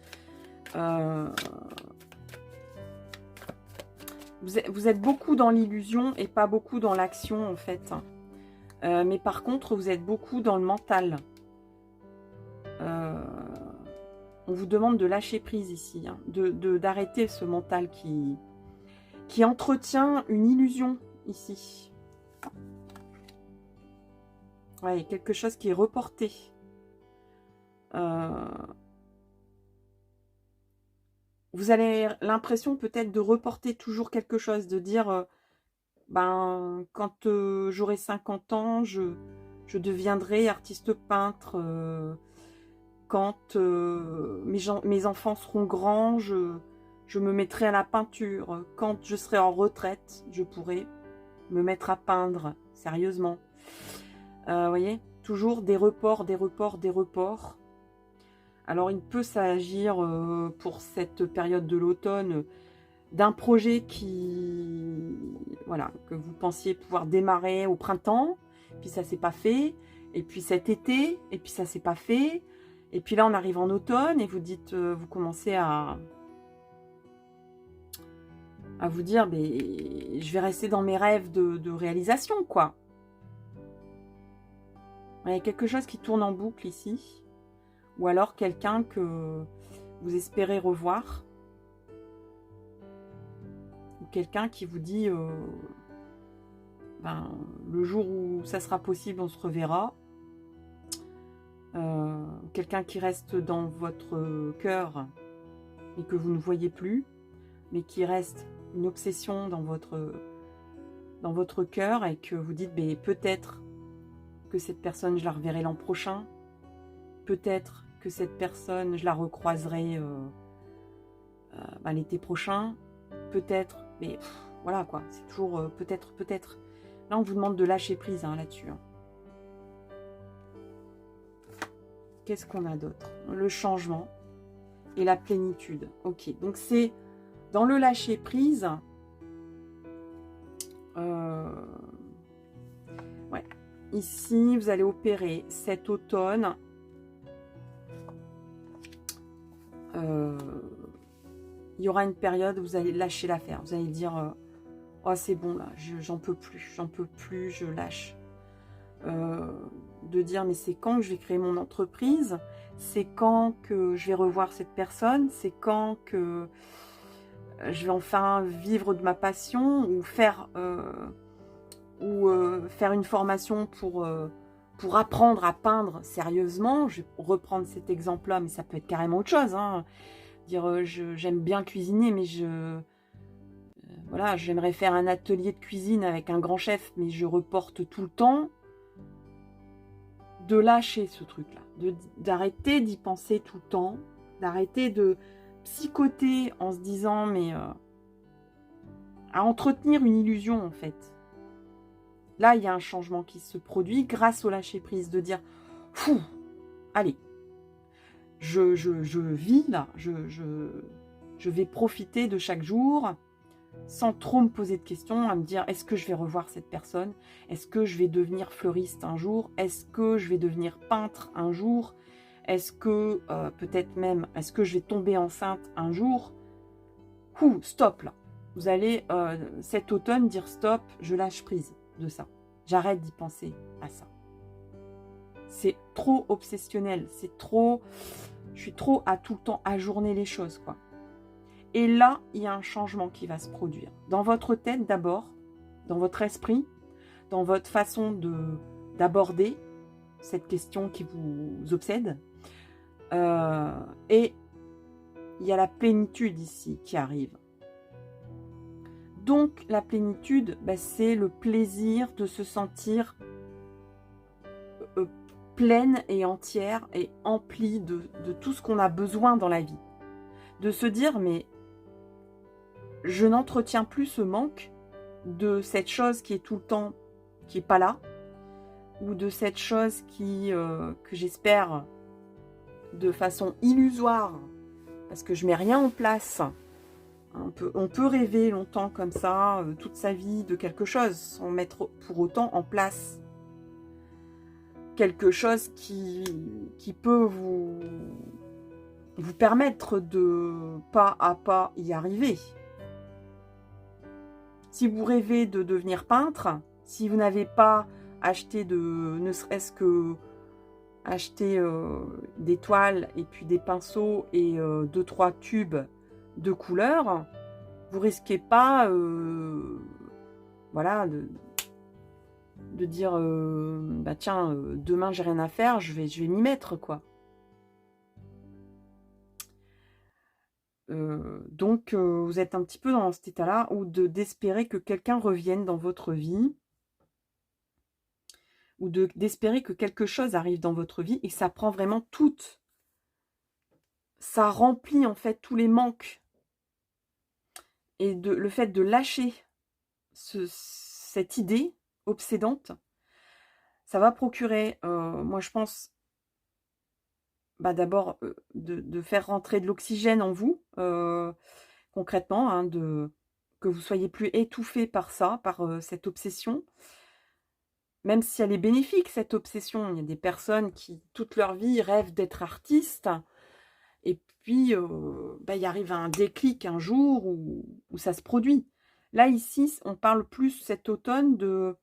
Vous êtes beaucoup dans l'illusion et pas beaucoup dans l'action en fait. Mais par contre, vous êtes beaucoup dans le mental. On vous demande de lâcher prise ici, hein, d'arrêter ce mental qui entretient une illusion ici. Ouais, il y a quelque chose qui est reporté. Vous avez l'impression peut-être de reporter toujours quelque chose, de dire, quand j'aurai 50 ans, je deviendrai artiste peintre. Quand mes enfants seront grands, je me mettrai à la peinture. Quand je serai en retraite, je pourrai me mettre à peindre, sérieusement. Vous voyez, toujours des reports, des reports, des reports. Alors, il peut s'agir pour cette période de l'automne d'un projet que vous pensiez pouvoir démarrer au printemps, puis ça s'est pas fait, et puis cet été, et puis ça s'est pas fait, et puis là on arrive en automne et vous dites, vous commencez à vous dire, mais je vais rester dans mes rêves de réalisation, quoi. Il y a quelque chose qui tourne en boucle ici. Ou alors quelqu'un que vous espérez revoir. Ou quelqu'un qui vous dit, le jour où ça sera possible, on se reverra. Quelqu'un qui reste dans votre cœur et que vous ne voyez plus. Mais qui reste une obsession dans votre cœur et que vous dites, peut-être que cette personne, je la reverrai l'an prochain. Peut-être que cette personne, je la recroiserai l'été prochain. Peut-être, mais voilà quoi, c'est toujours peut-être, peut-être. Là, on vous demande de lâcher prise là-dessus. Qu'est-ce qu'on a d'autre? Le changement et la plénitude. Ok, donc c'est dans le lâcher prise. Ouais. Ici, vous allez opérer cet automne. Il y aura une période où vous allez lâcher l'affaire. Vous allez dire, oh c'est bon là, j'en peux plus, je lâche. De dire, mais c'est quand que je vais créer mon entreprise? C'est quand que je vais revoir cette personne? C'est quand que je vais enfin vivre de ma passion? Ou faire une formation pour apprendre à peindre sérieusement? Je vais reprendre cet exemple-là, mais ça peut être carrément autre chose, hein. Dire, j'aime bien cuisiner, mais voilà, j'aimerais faire un atelier de cuisine avec un grand chef, mais je reporte tout le temps. De lâcher ce truc-là, d'arrêter d'y penser tout le temps, d'arrêter de psychoter en se disant, mais à entretenir une illusion en fait. Là, il y a un changement qui se produit grâce au lâcher-prise, de dire, fou, allez, je vis là, je vais profiter de chaque jour, sans trop me poser de questions, à me dire, est-ce que je vais revoir cette personne? Est-ce que je vais devenir fleuriste un jour? Est-ce que je vais devenir peintre un jour? Est-ce que, peut-être même, est-ce que je vais tomber enceinte un jour? Stop là. Vous allez, cet automne, dire stop, je lâche prise de ça. J'arrête d'y penser à ça. C'est trop obsessionnel, c'est trop... Je suis trop à tout le temps ajourner les choses, quoi. Et là, il y a un changement qui va se produire. Dans votre tête d'abord, dans votre esprit, dans votre façon d'aborder cette question qui vous obsède. Et il y a la plénitude ici qui arrive. Donc, la plénitude, c'est le plaisir de se sentir pleine et entière et emplie de tout ce qu'on a besoin dans la vie. De se dire, mais je n'entretiens plus ce manque de cette chose qui est tout le temps, qui n'est pas là, ou de cette chose que j'espère de façon illusoire, parce que je mets rien en place. On peut rêver longtemps comme ça, toute sa vie, de quelque chose, sans mettre pour autant en place quelque chose qui peut vous permettre de pas à pas y arriver. Si vous rêvez de devenir peintre, si vous n'avez pas acheté ne serait-ce que acheter des toiles et puis des pinceaux et 2-3 tubes de couleurs, vous risquez pas voilà, de dire tiens, demain j'ai rien à faire, je vais m'y mettre, quoi. Donc vous êtes un petit peu dans cet état-là, ou d'espérer que quelqu'un revienne dans votre vie, ou d'espérer que quelque chose arrive dans votre vie, et ça prend vraiment toute... Ça remplit en fait tous les manques. Et le fait de lâcher cette idée obsédante, ça va procurer, moi je pense, d'abord de faire rentrer de l'oxygène en vous, concrètement, hein, que vous soyez plus étouffé par ça, par cette obsession. Même si elle est bénéfique, cette obsession. Il y a des personnes qui, toute leur vie, rêvent d'être artistes. Et puis, il arrive un déclic un jour où ça se produit. Là, ici, on parle plus cet automne de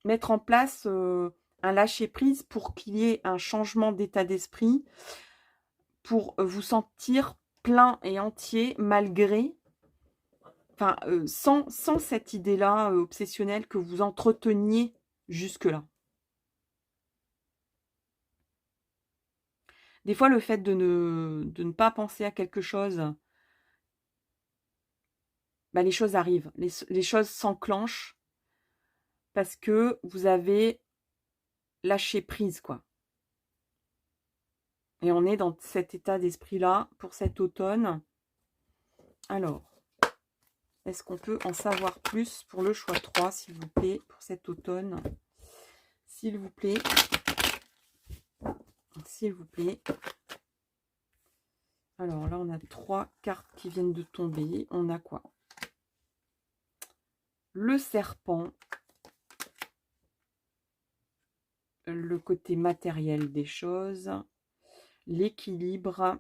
mettre en place un lâcher-prise pour qu'il y ait un changement d'état d'esprit, pour vous sentir plein et entier malgré... Enfin, sans cette idée-là obsessionnelle que vous entreteniez jusque-là. Des fois, le fait de ne pas penser à quelque chose, les choses arrivent, les choses s'enclenchent parce que vous avez lâché prise, quoi. Et on est dans cet état d'esprit-là pour cet automne. Alors, est-ce qu'on peut en savoir plus pour le choix 3, s'il vous plaît, pour cet automne? S'il vous plaît. S'il vous plaît. Alors là, on a 3 cartes qui viennent de tomber. On a quoi? Le serpent. Le côté matériel des choses. L'équilibre.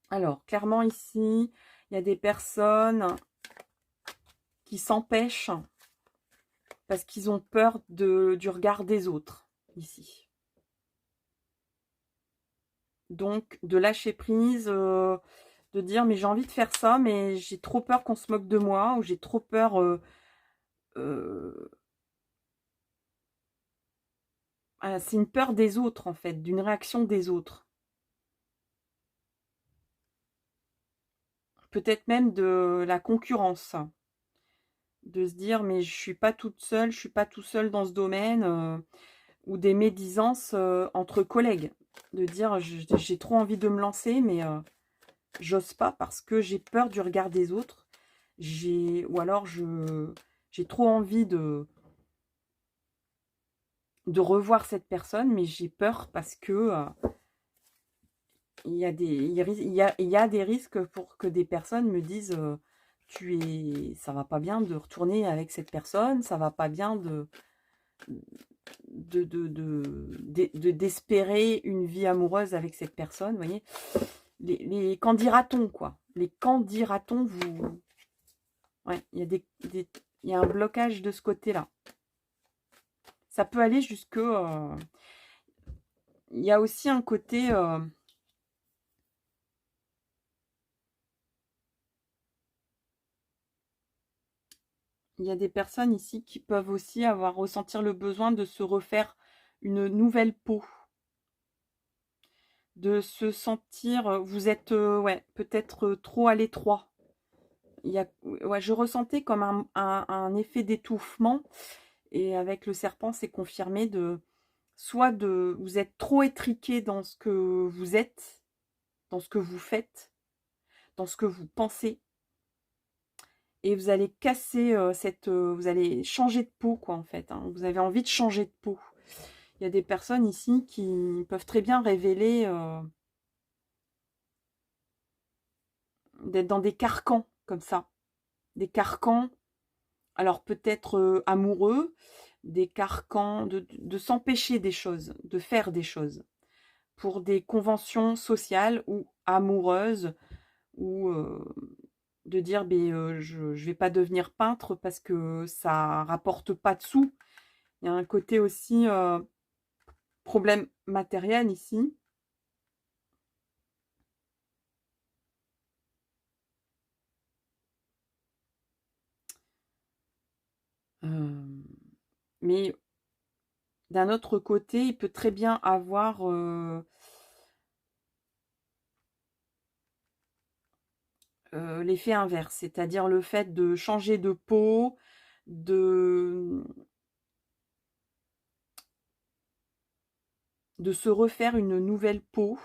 Alors, clairement ici, il y a des personnes qui s'empêchent parce qu'ils ont peur du regard des autres, ici. Donc, de lâcher prise, de dire, mais j'ai envie de faire ça, mais j'ai trop peur qu'on se moque de moi, ou j'ai trop peur... c'est une peur des autres, en fait, d'une réaction des autres. peut-être même de la concurrence. De se dire, mais je suis pas toute seule, je suis pas tout seul dans ce domaine. Ou des médisances entre collègues. De dire, j'ai trop envie de me lancer, mais j'ose pas parce que j'ai peur du regard des autres. Ou alors, j'ai trop envie de revoir cette personne, mais j'ai peur parce que il y a des risques pour que des personnes me disent ça va pas bien de retourner avec cette personne, ça va pas bien d'espérer une vie amoureuse avec cette personne, vous voyez. Les qu'en dira-t-on, quoi. Les qu'en dira-t-on, vous... Ouais, il y a un blocage de ce côté-là. Ça peut aller jusque... il y a aussi un côté... il y a des personnes ici qui peuvent aussi ressentir le besoin de se refaire une nouvelle peau. De se sentir... Vous êtes, ouais, peut-être trop à l'étroit. Ouais, je ressentais comme un effet d'étouffement. Et avec le serpent, c'est confirmé vous êtes trop étriqué dans ce que vous êtes, dans ce que vous faites, dans ce que vous pensez. Et vous allez casser vous allez changer de peau, quoi, en fait. Hein. Vous avez envie de changer de peau. Il y a des personnes ici qui peuvent très bien révéler d'être dans des carcans, comme ça. Des carcans, alors peut-être amoureux, des carcans de s'empêcher des choses, de faire des choses. Pour des conventions sociales ou amoureuses, ou de dire je ne vais pas devenir peintre parce que ça rapporte pas de sous. Il y a un côté aussi problème matériel ici. Mais d'un autre côté, il peut très bien avoir l'effet inverse, c'est-à-dire le fait de changer de peau, de se refaire une nouvelle peau.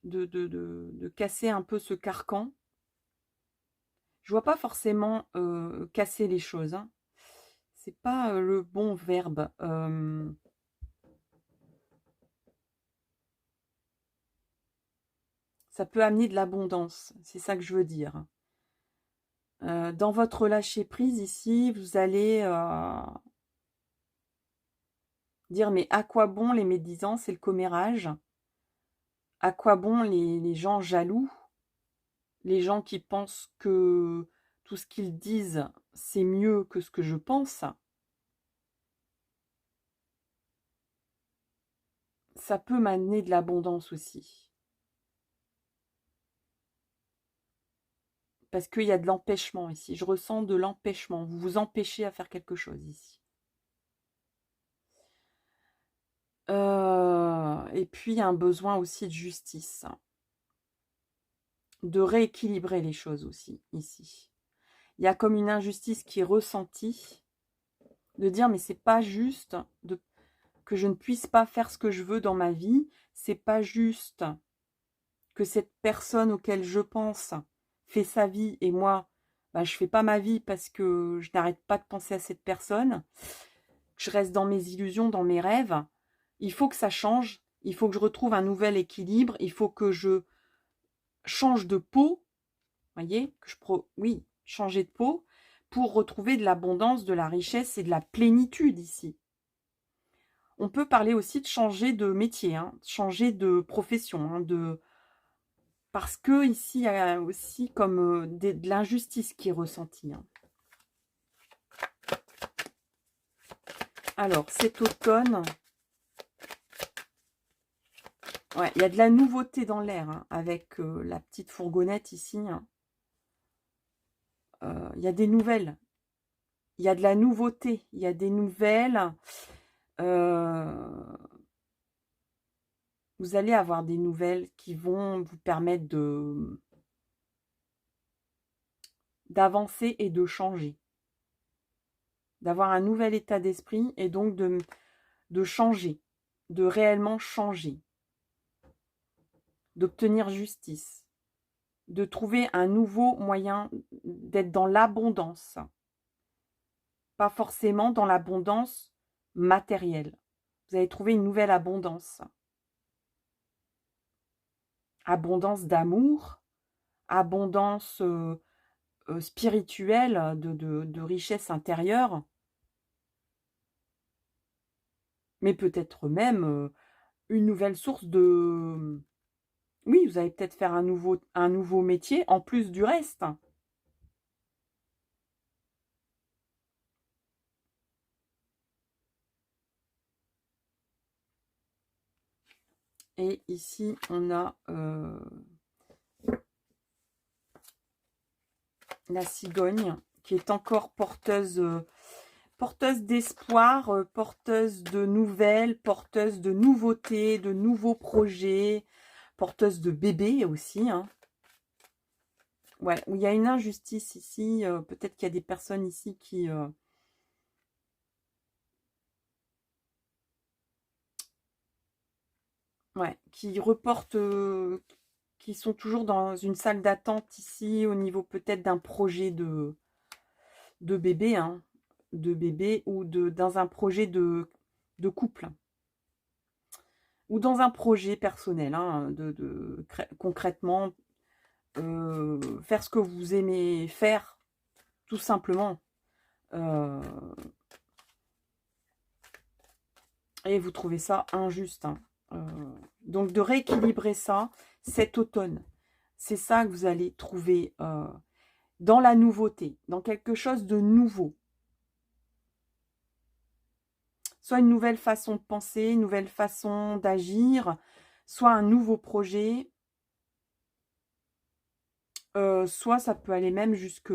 De casser un peu ce carcan. Je vois pas forcément casser les choses. Hein. C'est pas le bon verbe. Ça peut amener de l'abondance. C'est ça que je veux dire. Dans votre lâcher-prise ici, vous allez dire, mais à quoi bon les médisances et le commérage? À quoi bon les gens jaloux? Les gens qui pensent que tout ce qu'ils disent, c'est mieux que ce que je pense? Ça peut m'amener de l'abondance aussi. Parce qu'il y a de l'empêchement ici. Je ressens de l'empêchement. Vous vous empêchez à faire quelque chose ici. Et puis, il y a un besoin aussi de justice. De rééquilibrer les choses aussi, ici. Il y a comme une injustice qui est ressentie. De dire, mais c'est pas juste que je ne puisse pas faire ce que je veux dans ma vie. C'est pas juste que cette personne auquel je pense fait sa vie et moi, je fais pas ma vie parce que je n'arrête pas de penser à cette personne. Je reste dans mes illusions, dans mes rêves. Il faut que ça change. Il faut que je retrouve un nouvel équilibre. Il faut que je change de peau. Voyez, oui, changer de peau pour retrouver de l'abondance, de la richesse et de la plénitude ici. On peut parler aussi de changer de métier, hein, changer de profession, hein, parce que ici, il y a aussi comme de l'injustice qui est ressentie. Hein. Alors, cet automne, ouais, il y a de la nouveauté dans l'air, hein, avec la petite fourgonnette ici. Hein. Il y a des nouvelles. Il y a de la nouveauté. Il y a des nouvelles. vous allez avoir des nouvelles qui vont vous permettre d'avancer et de changer. D'avoir un nouvel état d'esprit et donc de changer, de réellement changer. D'obtenir justice. De trouver un nouveau moyen d'être dans l'abondance. Pas forcément dans l'abondance matérielle. Vous allez trouver une nouvelle abondance. Abondance d'amour, abondance spirituelle, de richesse intérieure. Mais peut-être même une nouvelle source de... Oui, vous allez peut-être faire un nouveau métier en plus du reste. Et ici, on a la cigogne qui est encore porteuse d'espoir, porteuse de nouvelles, porteuse de nouveautés, de nouveaux projets, porteuse de bébés aussi. Hein. Ouais, où il y a une injustice ici. Peut-être qu'il y a des personnes ici qui... ouais, qui reportent... qui sont toujours dans une salle d'attente ici, au niveau peut-être d'un projet de bébé, hein, de bébé, ou dans un projet de couple. Ou dans un projet personnel, hein, concrètement, faire ce que vous aimez faire, tout simplement. Et vous trouvez ça injuste. Hein. Donc, de rééquilibrer ça cet automne. C'est ça que vous allez trouver dans la nouveauté, dans quelque chose de nouveau. Soit une nouvelle façon de penser, une nouvelle façon d'agir, soit un nouveau projet. Soit ça peut aller même jusque...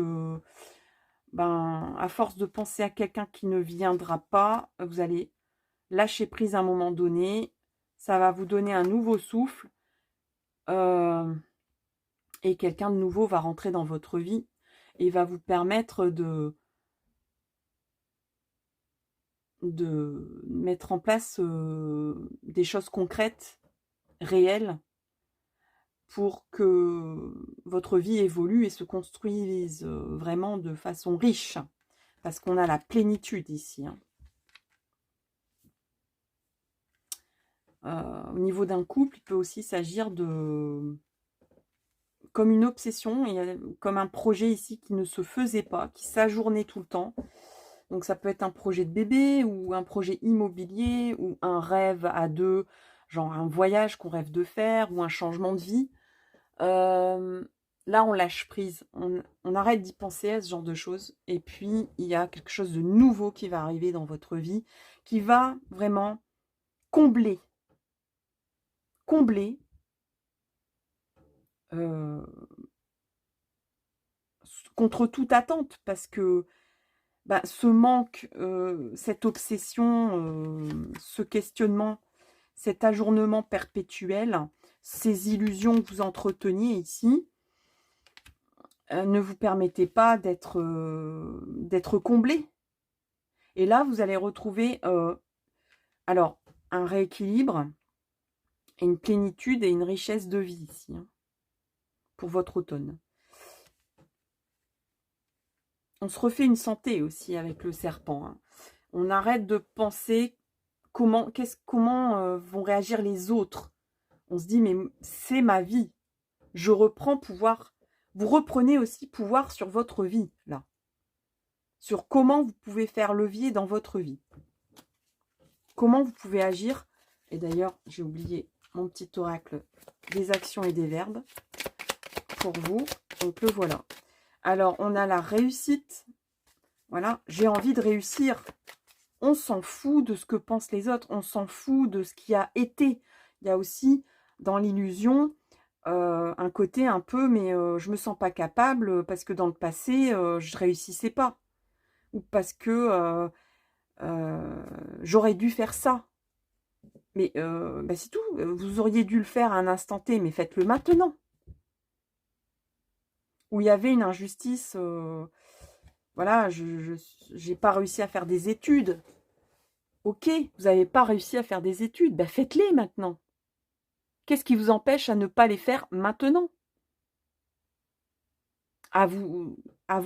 Ben, à force de penser à quelqu'un qui ne viendra pas, vous allez lâcher prise à un moment donné. Ça va vous donner un nouveau souffle. Et quelqu'un de nouveau va rentrer dans votre vie et va vous permettre de mettre en place des choses concrètes, réelles, pour que votre vie évolue et se construise vraiment de façon riche. Parce qu'on a la plénitude ici. Hein. Au niveau d'un couple, il peut aussi s'agir de... comme une obsession, comme un projet ici qui ne se faisait pas, qui s'ajournait tout le temps. Donc ça peut être un projet de bébé ou un projet immobilier ou un rêve à deux, genre un voyage qu'on rêve de faire ou un changement de vie. Là, on lâche prise, on arrête d'y penser à ce genre de choses. Et puis, il y a quelque chose de nouveau qui va arriver dans votre vie, qui va vraiment combler contre toute attente, parce que bah, ce manque, cette obsession, ce questionnement, cet ajournement perpétuel, ces illusions que vous entreteniez ici, ne vous permettez pas d'être comblé. Et là, vous allez retrouver alors un rééquilibre, et une plénitude et une richesse de vie ici, hein, pour votre automne. On se refait une santé aussi avec le serpent. Hein. On arrête de penser comment vont réagir les autres. On se dit, mais c'est ma vie. Je reprends pouvoir. Vous reprenez aussi pouvoir sur votre vie, là. Sur comment vous pouvez faire levier dans votre vie. Comment vous pouvez agir. Et d'ailleurs, j'ai oublié mon petit oracle des actions et des verbes pour vous. Donc, le voilà. Alors, on a la réussite. Voilà, j'ai envie de réussir. On s'en fout de ce que pensent les autres. On s'en fout de ce qui a été. Il y a aussi, dans l'illusion, un côté un peu, mais je me sens pas capable parce que dans le passé, je réussissais pas. Ou parce que j'aurais dû faire ça. Mais bah, c'est tout. Vous auriez dû le faire à un instant T, mais faites-le maintenant. Où il y avait une injustice, voilà, je n'ai pas réussi à faire des études. Ok, vous n'avez pas réussi à faire des études, ben faites-les maintenant. Qu'est-ce qui vous empêche à ne pas les faire maintenant? À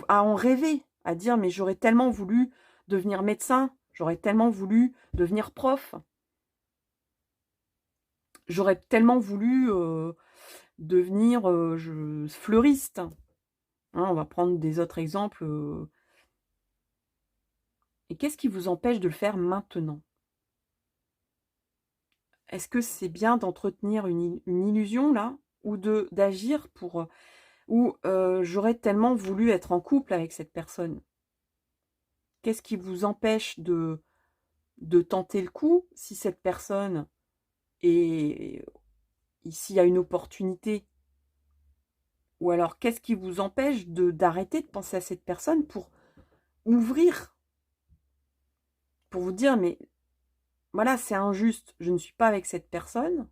en rêver, à dire mais j'aurais tellement voulu devenir médecin, j'aurais tellement voulu devenir prof, j'aurais tellement voulu devenir fleuriste. Hein, on va prendre des autres exemples. Et qu'est-ce qui vous empêche de le faire maintenant? Est-ce que c'est bien d'entretenir une illusion là? Ou d'agir pour... ou j'aurais tellement voulu être en couple avec cette personne? Qu'est-ce qui vous empêche de tenter le coup si cette personne est... s'il y a une opportunité? Ou alors, qu'est-ce qui vous empêche d'arrêter de penser à cette personne pour ouvrir? Pour vous dire, mais voilà, c'est injuste, je ne suis pas avec cette personne,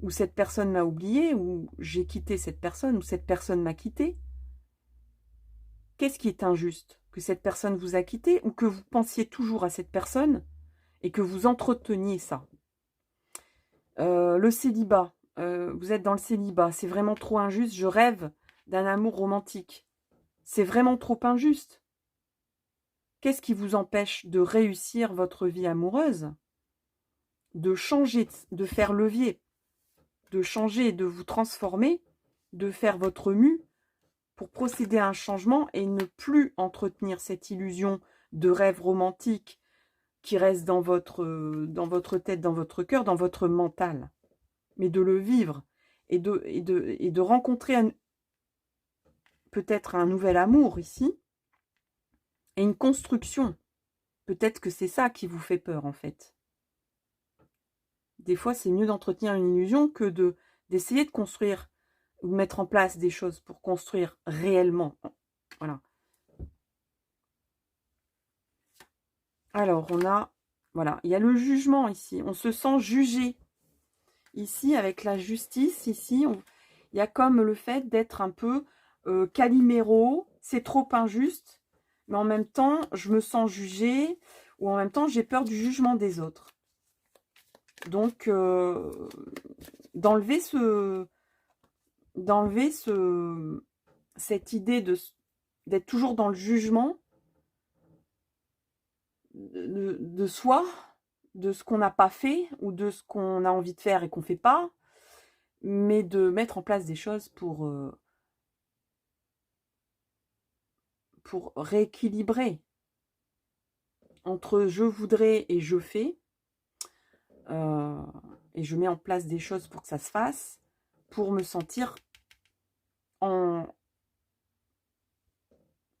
ou cette personne m'a oublié, ou j'ai quitté cette personne, ou cette personne m'a quitté. Qu'est-ce qui est injuste? Que cette personne vous a quitté, ou que vous pensiez toujours à cette personne, et que vous entreteniez ça? Le célibat, vous êtes dans le célibat, c'est vraiment trop injuste, je rêve d'un amour romantique. C'est vraiment trop injuste. Qu'est-ce qui vous empêche de réussir votre vie amoureuse? De changer, de faire levier, de changer, de vous transformer, de faire votre mue pour procéder à un changement et ne plus entretenir cette illusion de rêve romantique qui reste dans votre tête, dans votre cœur, dans votre mental. Mais de le vivre et de rencontrer peut-être un nouvel amour ici et une construction. Peut-être que c'est ça qui vous fait peur en fait. Des fois, c'est mieux d'entretenir une illusion que d'essayer de construire ou de mettre en place des choses pour construire réellement. Voilà. Alors, on a... Voilà, il y a le jugement ici. On se sent jugé. Ici, avec la justice, ici, il y a comme le fait d'être un peu Calimero. C'est trop injuste. Mais en même temps, je me sens jugée. Ou en même temps, j'ai peur du jugement des autres. Donc, d'enlever cette idée d'être toujours dans le jugement de soi, de ce qu'on n'a pas fait ou de ce qu'on a envie de faire et qu'on ne fait pas, mais de mettre en place des choses pour rééquilibrer entre je voudrais et je fais, et je mets en place des choses pour que ça se fasse, pour me sentir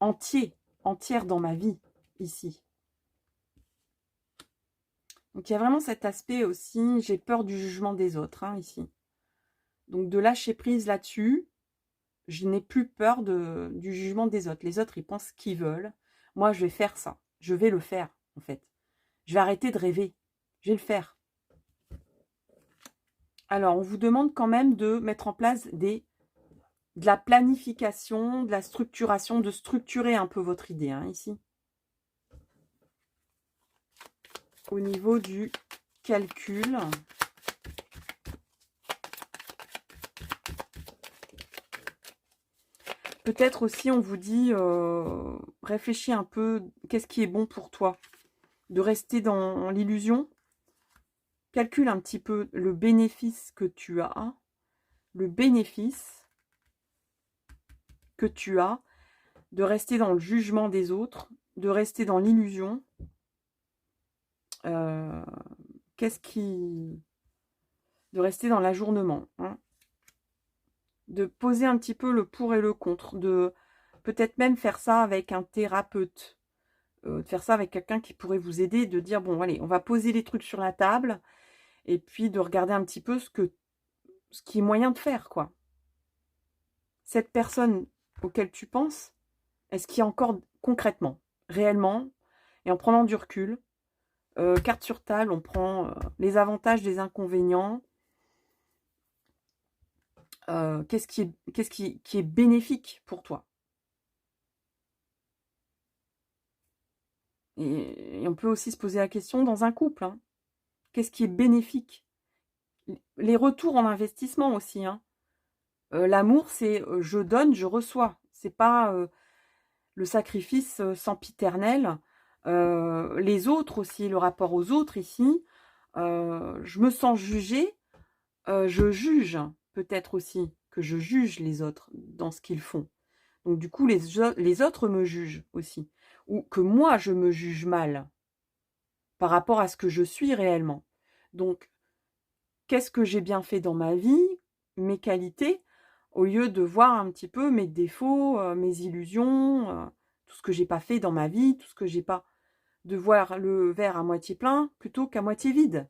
entière dans ma vie, ici. Donc, il y a vraiment cet aspect aussi, j'ai peur du jugement des autres, hein, ici. Donc, de lâcher prise là-dessus, je n'ai plus peur du jugement des autres. Les autres, ils pensent ce qu'ils veulent. Moi, je vais faire ça. Je vais le faire, en fait. Je vais arrêter de rêver. Je vais le faire. Alors, on vous demande quand même de mettre en place de la planification, de la structuration, de structurer un peu votre idée, hein, ici. Au niveau du calcul. Peut-être aussi, on vous dit, réfléchis un peu, qu'est-ce qui est bon pour toi? De rester dans l'illusion. Calcule un petit peu le bénéfice que tu as. Le bénéfice que tu as de rester dans le jugement des autres, de rester dans l'illusion. De rester dans l'ajournement, hein. De poser un petit peu le pour et le contre, de peut-être même faire ça avec un thérapeute, de faire ça avec quelqu'un qui pourrait vous aider, de dire, bon, allez, on va poser les trucs sur la table, et puis de regarder un petit peu ce qui est moyen de faire, quoi. Cette personne auquel tu penses, est-ce qu'il y a encore concrètement, réellement, et en prenant du recul, Carte sur table, on prend les avantages, les inconvénients. Qu'est-ce qui est bénéfique pour toi? Et on peut aussi se poser la question dans un couple. Hein. Qu'est-ce qui est bénéfique? Les retours en investissement aussi. Hein. L'amour, c'est je donne, je reçois. C'est pas le sacrifice sempiternel. Les autres aussi, le rapport aux autres ici. Je me sens jugée. Je juge peut-être aussi que je juge les autres dans ce qu'ils font. Donc du coup, les autres me jugent aussi. Ou que moi, je me juge mal par rapport à ce que je suis réellement. Donc, qu'est-ce que j'ai bien fait dans ma vie, mes qualités, au lieu de voir un petit peu mes défauts, mes illusions, tout ce que j'ai pas fait dans ma vie, tout ce que j'ai pas, de voir le verre à moitié plein plutôt qu'à moitié vide.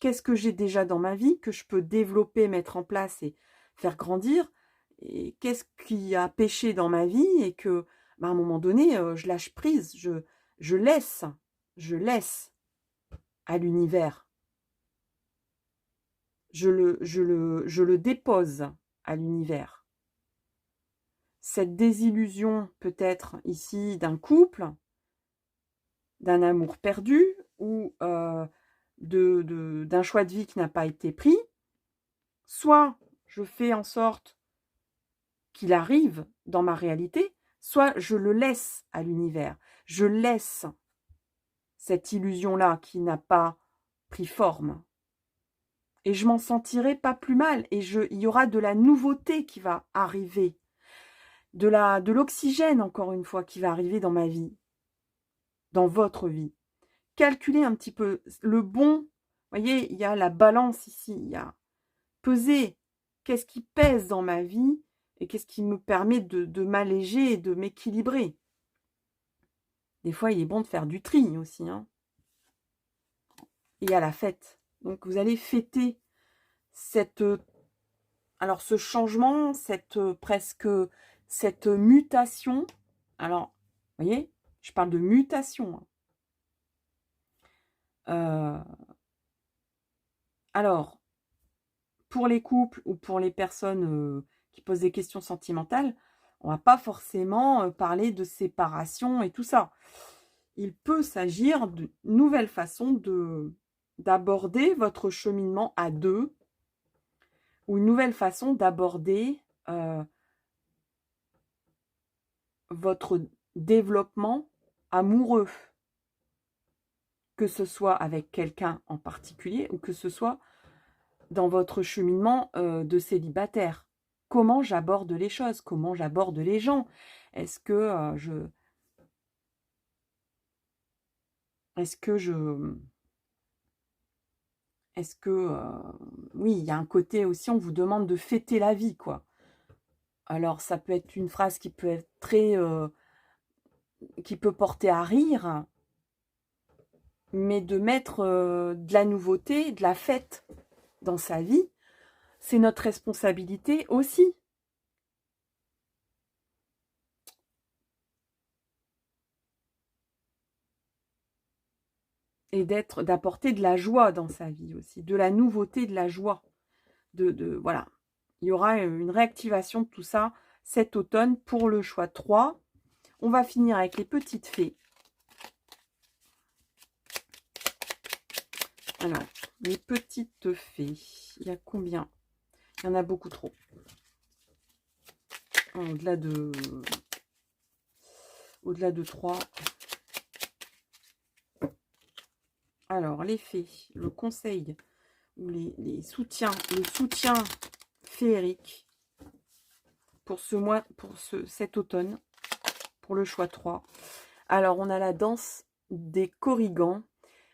Qu'est-ce que j'ai déjà dans ma vie que je peux développer, mettre en place et faire grandir? Et qu'est-ce qui a péché dans ma vie et que, à un moment donné, je lâche prise, je laisse à l'univers. Je le dépose à l'univers. Cette désillusion peut-être ici d'un couple, d'un amour perdu ou d'un choix de vie qui n'a pas été pris, soit je fais en sorte qu'il arrive dans ma réalité, soit je le laisse à l'univers. Je laisse cette illusion-là qui n'a pas pris forme. Et je m'en sentirai pas plus mal. Et il y aura de la nouveauté qui va arriver. De l'oxygène, encore une fois, qui va arriver dans ma vie. Dans votre vie. Calculez un petit peu le bon. Vous voyez, il y a la balance ici. Il y a peser. Qu'est-ce qui pèse dans ma vie et qu'est-ce qui me permet de m'alléger et de m'équilibrer. Des fois, il est bon de faire du tri aussi. Hein. Il y a la fête. Donc, vous allez fêter ce changement, cette mutation. Alors, vous voyez, je parle de mutation. Alors, pour les couples ou pour les personnes qui posent des questions sentimentales, on ne va pas forcément parler de séparation et tout ça. Il peut s'agir d'une nouvelle façon d'aborder votre cheminement à deux ou une nouvelle façon d'aborder votre développement amoureux, que ce soit avec quelqu'un en particulier ou que ce soit dans votre cheminement de célibataire. Comment j'aborde les choses, comment j'aborde les gens. Est-ce que oui, il y a un côté aussi, on vous demande de fêter la vie, quoi. Alors, ça peut être une phrase qui peut être qui peut porter à rire, mais de mettre de la nouveauté, de la fête dans sa vie, c'est notre responsabilité aussi. Et d'apporter de la joie dans sa vie aussi, de la nouveauté, de la joie. Voilà. Il y aura une réactivation de tout ça cet automne pour le choix 3. On va finir avec les petites fées. Alors, les petites fées, il y a combien? Il y en a beaucoup trop. Au-delà de 3. Alors, les fées, le conseil ou les soutiens, le soutien féerique pour cet automne, pour le choix 3. Alors, on a la danse des corrigans.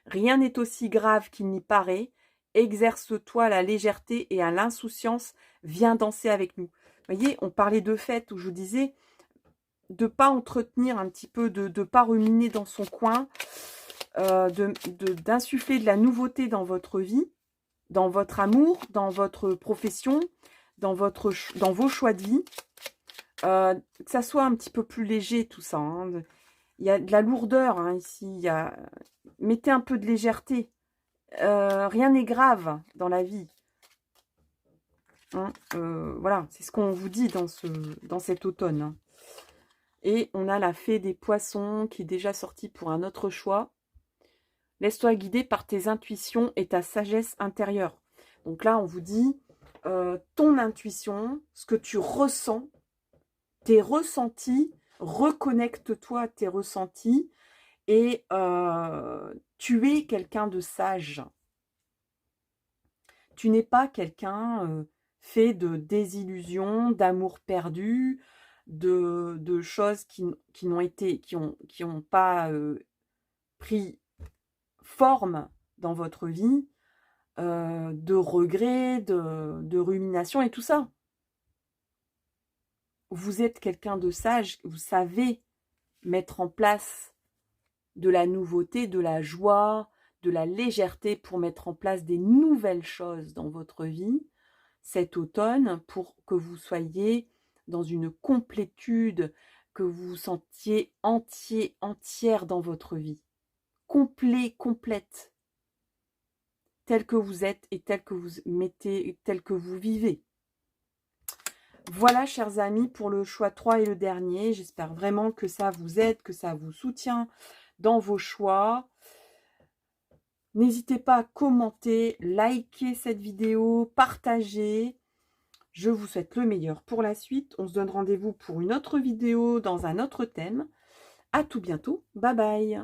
Rien n'est aussi grave qu'il n'y paraît. Exerce-toi la légèreté et à l'insouciance. Viens danser avec nous. Vous voyez, on parlait de fête où je vous disais de ne pas entretenir un petit peu, de ne pas ruminer dans son coin, d'insuffler de la nouveauté dans votre vie, dans votre amour, dans votre profession, dans vos choix de vie. Que ça soit un petit peu plus léger tout ça. Hein. Il y a de la lourdeur hein, ici. mettez un peu de légèreté. Rien n'est grave dans la vie. Hein, voilà, c'est ce qu'on vous dit dans cet automne. Hein. Et on a la fée des poissons qui est déjà sortie pour un autre choix. Laisse-toi guider par tes intuitions et ta sagesse intérieure. Donc là, on vous dit, ton intuition, ce que tu ressens, tes ressentis, reconnecte-toi à tes ressentis et tu es quelqu'un de sage. Tu n'es pas quelqu'un fait de désillusions, d'amour perdu, de choses qui n'ont pas pris forme dans votre vie, de regrets, de ruminations et tout ça. Vous êtes quelqu'un de sage, vous savez mettre en place de la nouveauté, de la joie, de la légèreté pour mettre en place des nouvelles choses dans votre vie cet automne pour que vous soyez dans une complétude, que vous vous sentiez entier, entière dans votre vie. Complet, complète. Tel que vous êtes et tel que vous vivez. Voilà, chers amis, pour le choix 3 et le dernier. J'espère vraiment que ça vous aide, que ça vous soutient dans vos choix. N'hésitez pas à commenter, liker cette vidéo, partager. Je vous souhaite le meilleur pour la suite. On se donne rendez-vous pour une autre vidéo dans un autre thème. À tout bientôt. Bye bye.